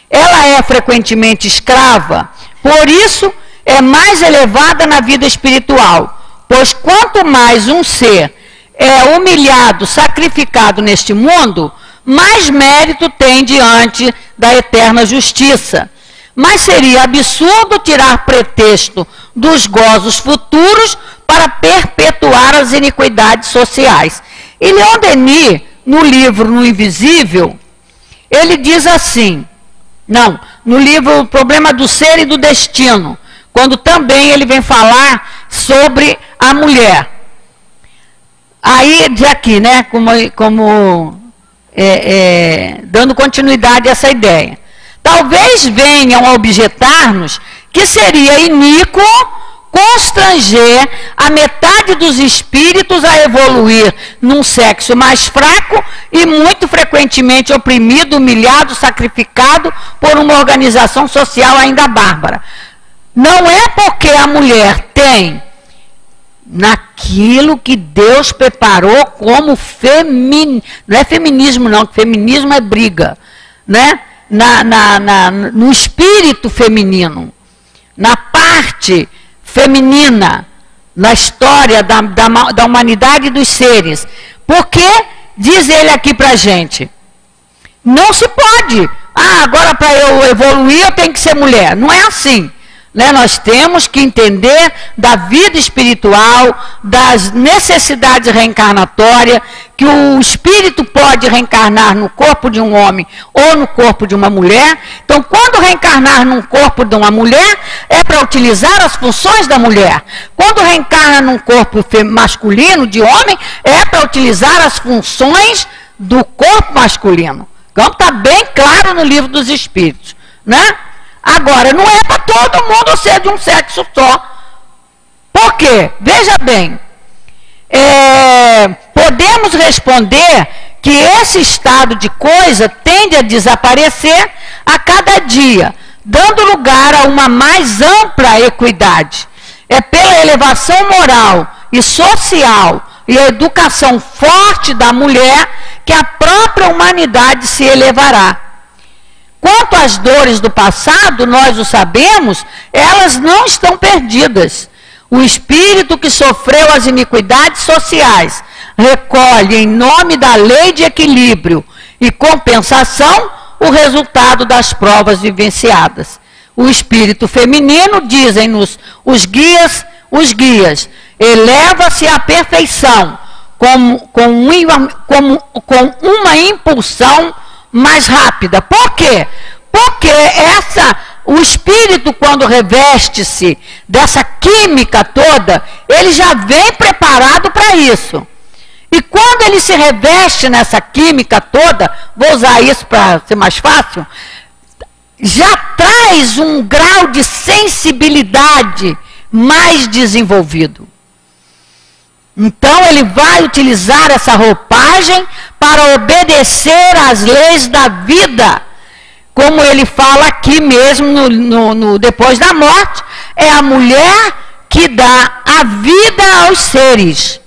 Ela é frequentemente escrava, por isso é mais elevada na vida espiritual. Pois quanto mais um ser é humilhado, sacrificado neste mundo, mais mérito tem diante da eterna justiça. Mas seria absurdo tirar pretexto dos gozos futuros para perpetuar as iniquidades sociais. E Leon Denis, no livro No Invisível, ele diz assim, no livro O Problema do Ser e do Destino, quando também ele vem falar sobre a mulher. Aí, de aqui, né, dando continuidade a essa ideia. Talvez venham a objetar-nos que seria iníquo constranger a metade dos espíritos a evoluir num sexo mais fraco e muito frequentemente oprimido, humilhado, sacrificado por uma organização social ainda bárbara. Não é porque a mulher tem naquilo que Deus preparou como não é feminismo não, feminismo é briga, né? No espírito feminino, na parte feminina, na história da humanidade e dos seres. Porque, diz ele aqui para a gente, não se pode, agora para eu evoluir eu tenho que ser mulher. Não é assim. Né? Nós temos que entender da vida espiritual, das necessidades reencarnatórias, que o espírito pode reencarnar no corpo de um homem ou no corpo de uma mulher. Então, quando reencarnar num corpo de uma mulher, é para utilizar as funções da mulher. Quando reencarna num corpo masculino, de homem, é para utilizar as funções do corpo masculino. Então, está bem claro no Livro dos Espíritos, né? Agora, não é para todo mundo ser de um sexo só. Por quê? Veja bem, podemos responder que esse estado de coisa tende a desaparecer a cada dia, dando lugar a uma mais ampla equidade. É pela elevação moral e social e a educação forte da mulher que a própria humanidade se elevará. Quanto às dores do passado, nós o sabemos, elas não estão perdidas. O espírito que sofreu as iniquidades sociais recolhe, em nome da lei de equilíbrio e compensação, o resultado das provas vivenciadas. O espírito feminino, dizem-nos os guias, eleva-se à perfeição com uma impulsão mais rápida. Por quê? Porque o espírito, quando reveste-se dessa química toda, ele já vem preparado para isso. E quando ele se reveste nessa química toda, vou usar isso para ser mais fácil, já traz um grau de sensibilidade mais desenvolvido. Então, ele vai utilizar essa roupagem para obedecer às leis da vida. Como ele fala aqui mesmo, no depois da morte, é a mulher que dá a vida aos seres.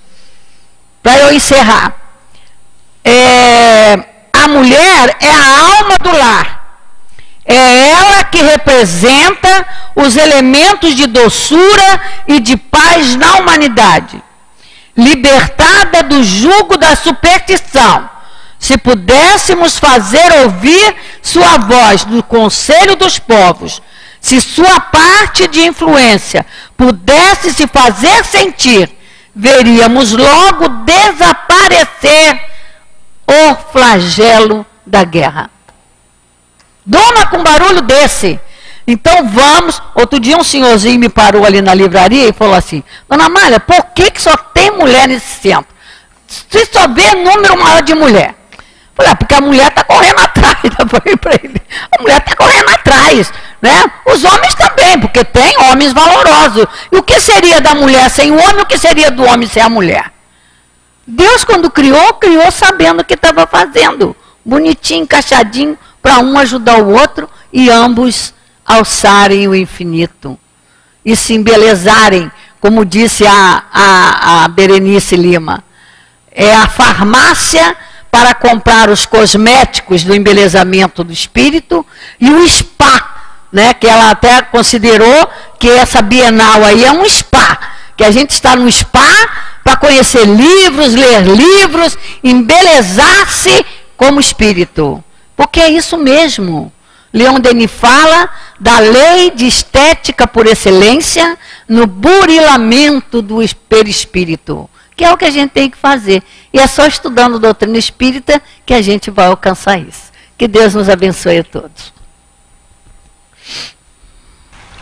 Para eu encerrar. A mulher é a alma do lar. É ela que representa os elementos de doçura e de paz na humanidade. Libertada do jugo da superstição, se pudéssemos fazer ouvir sua voz no conselho dos povos, se sua parte de influência pudesse se fazer sentir, veríamos logo desaparecer o flagelo da guerra. Dona, com barulho desse. Então vamos. Outro dia um senhorzinho me parou ali na livraria e falou assim: Dona Amália, por que só tem mulher nesse centro? Você só vê número maior de mulher. Eu falei, porque a mulher está correndo atrás. A mulher está correndo atrás, né? Os homens também, porque tem homens valorosos. E o que seria da mulher sem o homem? O que seria do homem sem a mulher? Deus, quando criou, criou sabendo o que estava fazendo. Bonitinho, encaixadinho, para um ajudar o outro e ambos alçarem o infinito. E se embelezarem, como disse a Berenice Lima. É a farmácia para comprar os cosméticos do embelezamento do espírito e o spa, né, que ela até considerou que essa Bienal aí é um spa, que a gente está no spa para conhecer livros, ler livros, embelezar-se como espírito. Porque é isso mesmo. Leon Denis fala da lei de estética por excelência no burilamento do perispírito, que é o que a gente tem que fazer. E é só estudando a doutrina espírita que a gente vai alcançar isso. Que Deus nos abençoe a todos.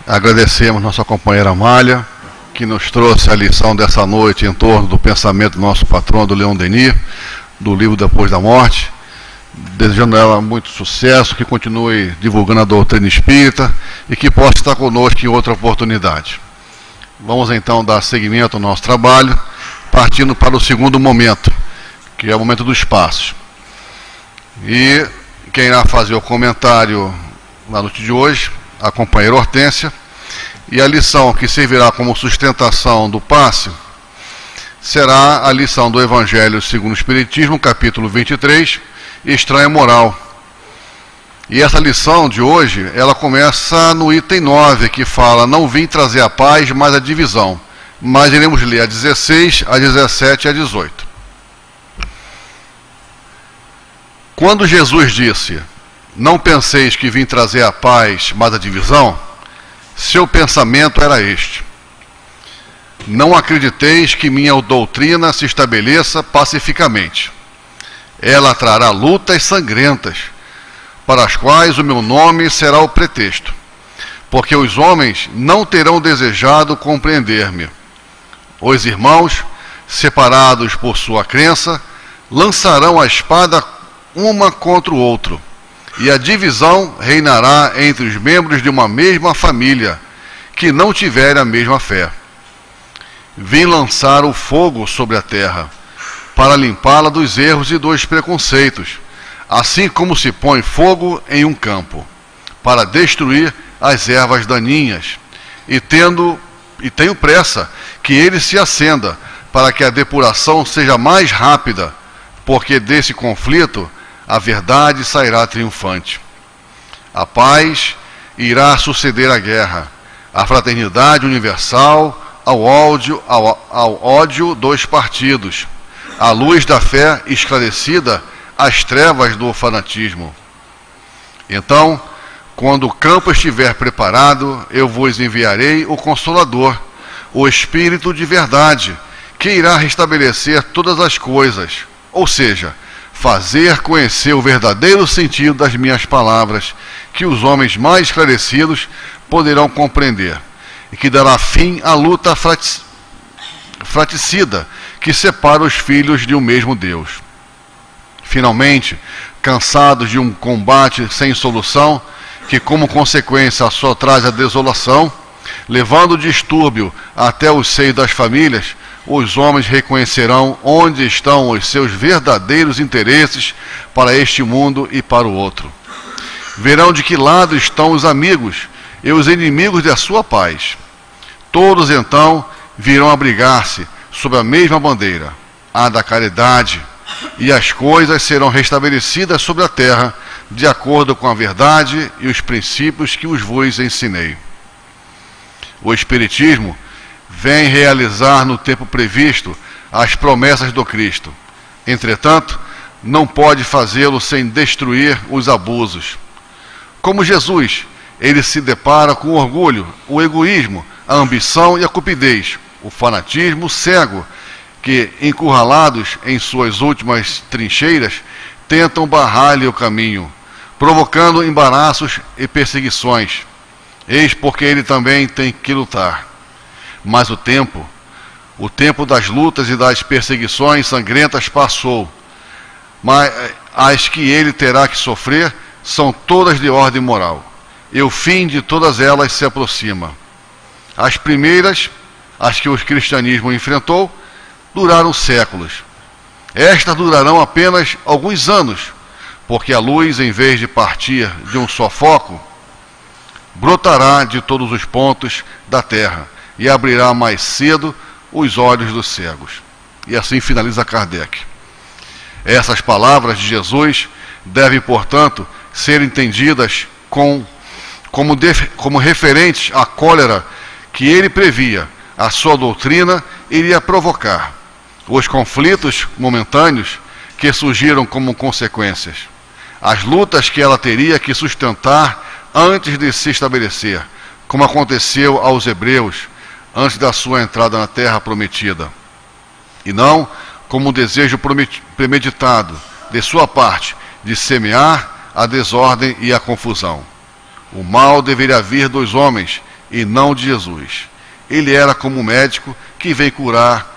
Agradecemos nossa companheira Amália, que nos trouxe a lição dessa noite em torno do pensamento do nosso patrão, do Leon Denis, do livro Depois da Morte. Desejando a ela muito sucesso, que continue divulgando a doutrina espírita e que possa estar conosco em outra oportunidade. Vamos então dar seguimento ao nosso trabalho, partindo para o segundo momento, que é o momento dos passos. E quem irá fazer o comentário na noite de hoje, a companheira Hortência, e a lição que servirá como sustentação do passe será a lição do Evangelho segundo o Espiritismo, capítulo 23, Estranha Moral. E essa lição de hoje, ela começa no item 9, que fala: não vim trazer a paz, mas a divisão. Mas iremos ler a 16, a 17 e a 18. Quando Jesus disse: não penseis que vim trazer a paz, mas a divisão, seu pensamento era este: não acrediteis que minha doutrina se estabeleça pacificamente. Ela trará lutas sangrentas, para as quais o meu nome será o pretexto, porque os homens não terão desejado compreender-me. Os irmãos, separados por sua crença, lançarão a espada uma contra o outro, e a divisão reinará entre os membros de uma mesma família, que não tiverem a mesma fé. Vim lançar o fogo sobre a terra, para limpá-la dos erros e dos preconceitos, assim como se põe fogo em um campo, para destruir as ervas daninhas, e tenho pressa que ele se acenda, para que a depuração seja mais rápida, porque desse conflito a verdade sairá triunfante. A paz irá suceder à guerra, a fraternidade universal ao ódio dos partidos, a luz da fé esclarecida às trevas do fanatismo. Então, quando o campo estiver preparado, eu vos enviarei o Consolador, o Espírito de verdade, que irá restabelecer todas as coisas, ou seja, fazer conhecer o verdadeiro sentido das minhas palavras, que os homens mais esclarecidos poderão compreender, e que dará fim à luta fratricida que separa os filhos de um mesmo Deus. Finalmente, cansados de um combate sem solução, que como consequência só traz a desolação, levando o distúrbio até o seio das famílias, os homens reconhecerão onde estão os seus verdadeiros interesses para este mundo e para o outro. Verão de que lado estão os amigos e os inimigos da sua paz. Todos então virão abrigar-se sob a mesma bandeira, a da caridade, e as coisas serão restabelecidas sobre a terra, de acordo com a verdade e os princípios que vos ensinei. O Espiritismo vem realizar no tempo previsto as promessas do Cristo. Entretanto, não pode fazê-lo sem destruir os abusos. Como Jesus, ele se depara com o orgulho, o egoísmo, a ambição e a cupidez, o fanatismo cego, que, encurralados em suas últimas trincheiras, tentam barrar-lhe o caminho, provocando embaraços e perseguições. Eis porque ele também tem que lutar. Mas o tempo das lutas e das perseguições sangrentas passou. Mas as que ele terá que sofrer são todas de ordem moral, e o fim de todas elas se aproxima. As primeiras, as que o cristianismo enfrentou, duraram séculos. Estas durarão apenas alguns anos, porque a luz, em vez de partir de um só foco, brotará de todos os pontos da terra e abrirá mais cedo os olhos dos cegos. E assim finaliza Kardec. Essas palavras de Jesus devem, portanto, ser entendidas como referentes à cólera que ele previa, a sua doutrina iria provocar, os conflitos momentâneos que surgiram como consequências, as lutas que ela teria que sustentar antes de se estabelecer, como aconteceu aos hebreus antes da sua entrada na terra prometida, e não como um desejo premeditado de sua parte de semear a desordem e a confusão. O mal deveria vir dos homens e não de Jesus. Ele era como um médico que vem curar,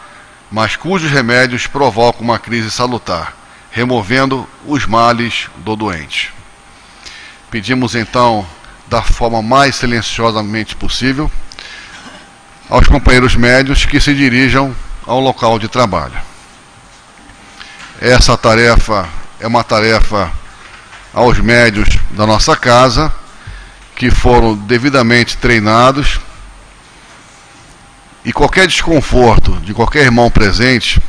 mas cujos remédios provocam uma crise salutar, removendo os males do doente. Pedimos então, da forma mais silenciosamente possível, aos companheiros médios que se dirijam ao local de trabalho. Essa tarefa é uma tarefa aos médios da nossa casa, que foram devidamente treinados, e qualquer desconforto de qualquer irmão presente,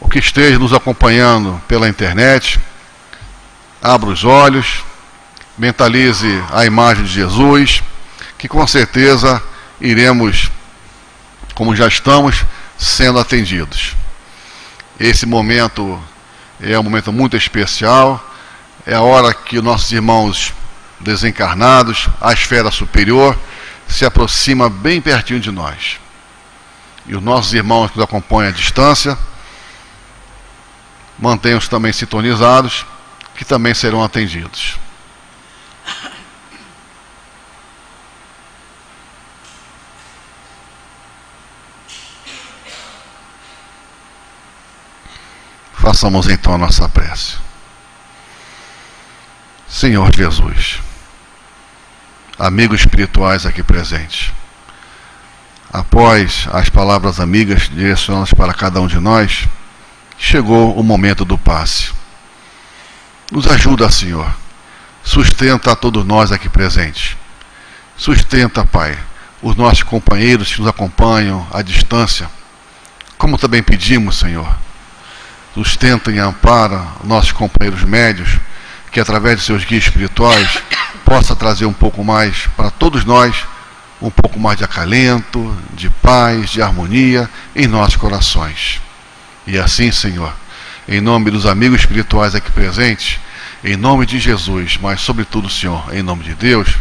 ou que esteja nos acompanhando pela internet, abra os olhos, mentalize a imagem de Jesus, que com certeza iremos, como já estamos, sendo atendidos. Esse momento é um momento muito especial, é a hora que nossos irmãos desencarnados, a esfera superior, se aproxima bem pertinho de nós. E os nossos irmãos que nos acompanham à distância, mantenham-se também sintonizados, que também serão atendidos. Façamos então a nossa prece. Senhor Jesus, amigos espirituais aqui presentes, após as palavras amigas direcionadas para cada um de nós, chegou o momento do passe. Nos ajuda, Senhor. Sustenta a todos nós aqui presentes. Sustenta, Pai, os nossos companheiros que nos acompanham à distância, como também pedimos, Senhor. Sustenta e ampara nossos companheiros médios, que através de seus guias espirituais possa trazer um pouco mais para todos nós, um pouco mais de acalento, de paz, de harmonia em nossos corações. E assim, Senhor, em nome dos amigos espirituais aqui presentes, em nome de Jesus, mas sobretudo, Senhor, em nome de Deus,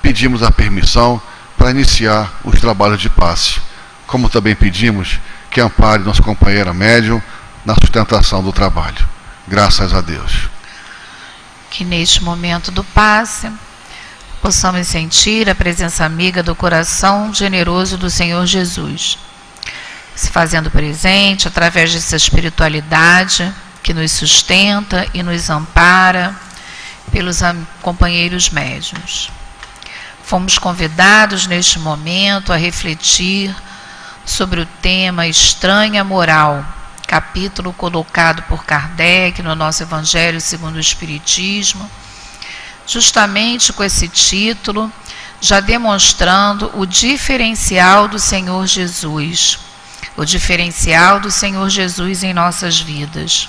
pedimos a permissão para iniciar os trabalhos de passe, como também pedimos que ampare nossa companheira médium na sustentação do trabalho. Graças a Deus. Que neste momento do passe possamos sentir a presença amiga do coração generoso do Senhor Jesus, se fazendo presente através dessa espiritualidade que nos sustenta e nos ampara pelos companheiros médiuns. Fomos convidados neste momento a refletir sobre o tema Estranha Moral, capítulo colocado por Kardec no nosso Evangelho segundo o Espiritismo, justamente com esse título, já demonstrando o diferencial do Senhor Jesus, o diferencial do Senhor Jesus em nossas vidas.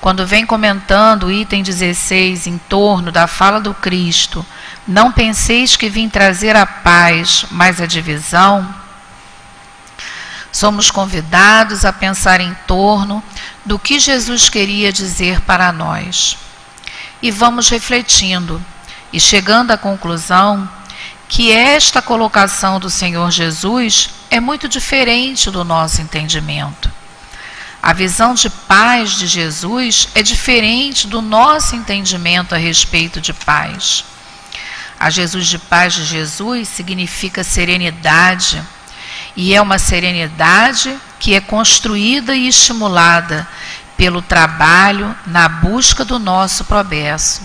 Quando vem comentando o item 16 em torno da fala do Cristo, não penseis que vim trazer a paz, mas a divisão, somos convidados a pensar em torno do que Jesus queria dizer para nós. E vamos refletindo e chegando à conclusão que esta colocação do Senhor Jesus é muito diferente do nosso entendimento. A visão de paz de Jesus é diferente do nosso entendimento a respeito de paz. A Jesus de paz de Jesus significa serenidade, e é uma serenidade que é construída e estimulada pelo trabalho na busca do nosso progresso.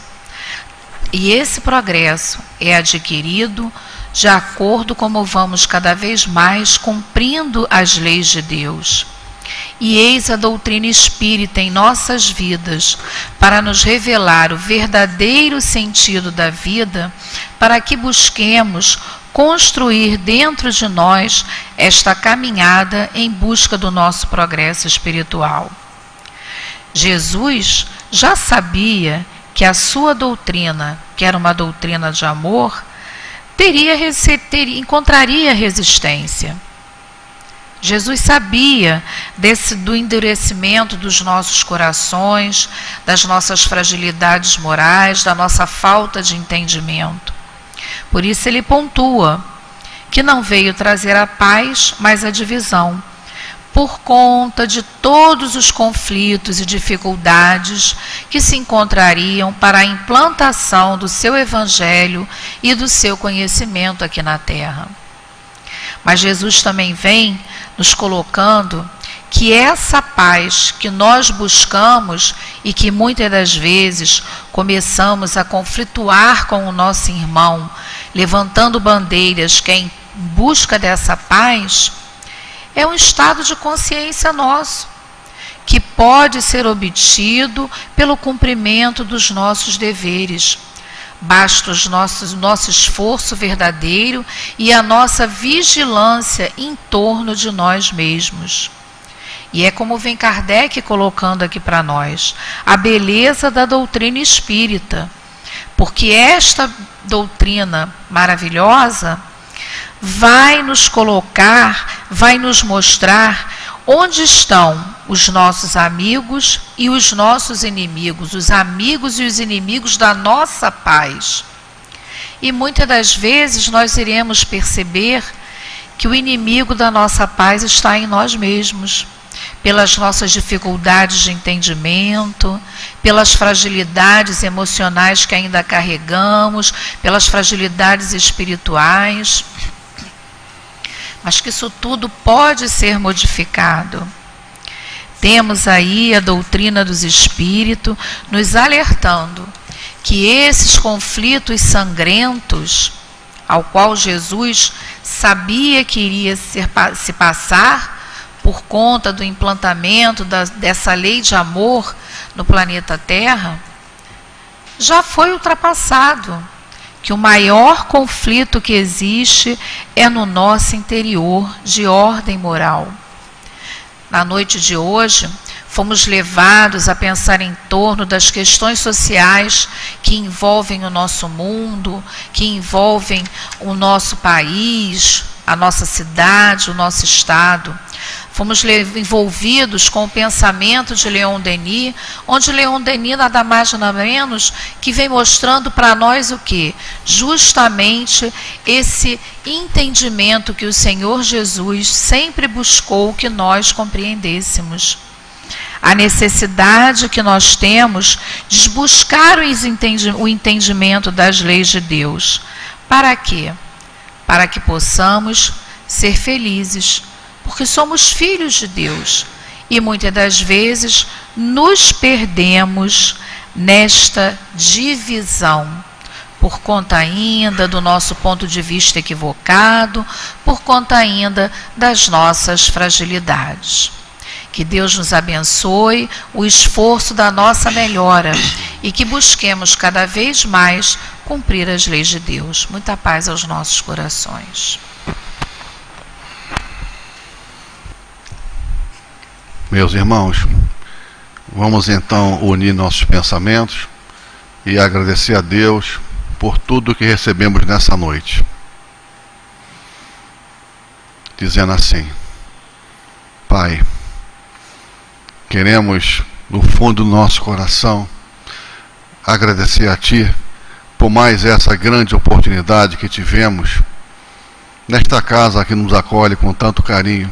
E esse progresso é adquirido de acordo como vamos cada vez mais cumprindo as leis de Deus. E eis a doutrina espírita em nossas vidas para nos revelar o verdadeiro sentido da vida, para que busquemos construir dentro de nós esta caminhada em busca do nosso progresso espiritual. Jesus já sabia que a sua doutrina, que era uma doutrina de amor, encontraria resistência. Jesus sabia do endurecimento dos nossos corações, das nossas fragilidades morais, da nossa falta de entendimento. Por isso ele pontua que não veio trazer a paz, mas a divisão, por conta de todos os conflitos e dificuldades que se encontrariam para a implantação do seu evangelho e do seu conhecimento aqui na terra. Mas Jesus também vem nos colocando que essa paz que nós buscamos e que muitas das vezes começamos a conflituar com o nosso irmão, levantando bandeiras que é em busca dessa paz, é um estado de consciência nosso, que pode ser obtido pelo cumprimento dos nossos deveres. Basta o nosso esforço verdadeiro e a nossa vigilância em torno de nós mesmos. E é como vem Kardec colocando aqui para nós, a beleza da doutrina espírita. Porque esta doutrina maravilhosa vai nos colocar, vai nos mostrar onde estão os nossos amigos e os nossos inimigos, os amigos e os inimigos da nossa paz. E muitas das vezes nós iremos perceber que o inimigo da nossa paz está em nós mesmos, pelas nossas dificuldades de entendimento, pelas fragilidades emocionais que ainda carregamos, pelas fragilidades espirituais. Mas que isso tudo pode ser modificado. Temos aí a doutrina dos espíritos nos alertando que esses conflitos sangrentos, ao qual Jesus sabia que iria se passar por conta do implantamento dessa lei de amor no planeta Terra, já foi ultrapassado. Que o maior conflito que existe é no nosso interior, de ordem moral. Na noite de hoje, fomos levados a pensar em torno das questões sociais que envolvem o nosso mundo, que envolvem o nosso país, a nossa cidade, o nosso estado. Fomos envolvidos com o pensamento de Leon Denis, onde Leon Denis nada mais nada menos que vem mostrando para nós o quê? Justamente esse entendimento que o Senhor Jesus sempre buscou que nós compreendêssemos. A necessidade que nós temos de buscar o entendimento das leis de Deus. Para quê? Para que possamos ser felizes. Porque somos filhos de Deus e muitas das vezes nos perdemos nesta divisão, por conta ainda do nosso ponto de vista equivocado, por conta ainda das nossas fragilidades. Que Deus nos abençoe o esforço da nossa melhora e que busquemos cada vez mais cumprir as leis de Deus. Muita paz aos nossos corações. Meus irmãos, vamos então unir nossos pensamentos e agradecer a Deus por tudo que recebemos nessa noite. Dizendo assim: Pai, queremos, no fundo do nosso coração, agradecer a Ti por mais essa grande oportunidade que tivemos nesta casa que nos acolhe com tanto carinho,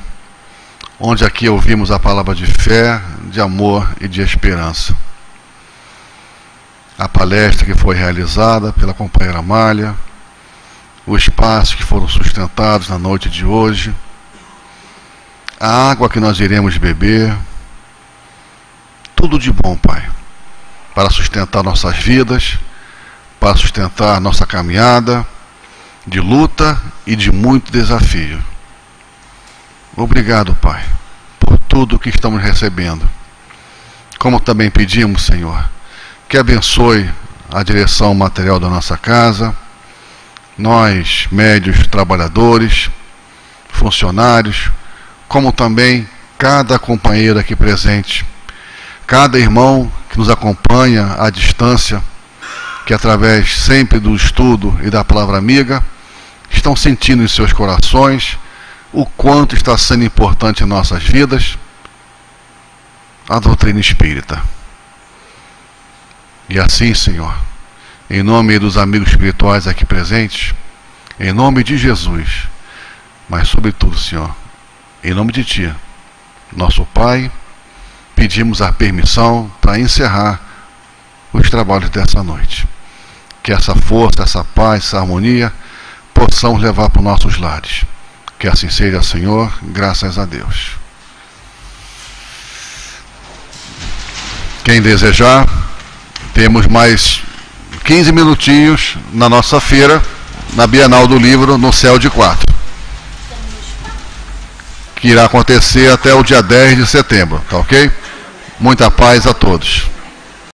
onde aqui ouvimos a palavra de fé, de amor e de esperança. A palestra que foi realizada pela companheira Amália, os espaços que foram sustentados na noite de hoje, a água que nós iremos beber, tudo de bom, Pai, para sustentar nossas vidas, para sustentar nossa caminhada de luta e de muito desafio. Obrigado, Pai, por tudo que estamos recebendo. Como também pedimos, Senhor, que abençoe a direção material da nossa casa, nós, médios, trabalhadores, funcionários, como também cada companheiro aqui presente, cada irmão que nos acompanha à distância, que através sempre do estudo e da palavra amiga, estão sentindo em seus corações o quanto está sendo importante em nossas vidas a doutrina espírita. E assim, Senhor, em nome dos amigos espirituais aqui presentes, em nome de Jesus, mas sobretudo, Senhor, em nome de Ti, nosso Pai, pedimos a permissão para encerrar os trabalhos dessa noite. Que essa força, essa paz, essa harmonia possamos levar para os nossos lares. Que assim seja, Senhor, graças a Deus. Quem desejar, temos mais 15 minutinhos na nossa feira, na Bienal do Livro, no Céu de 4. Que irá acontecer até o dia 10 de setembro, tá ok? Muita paz a todos.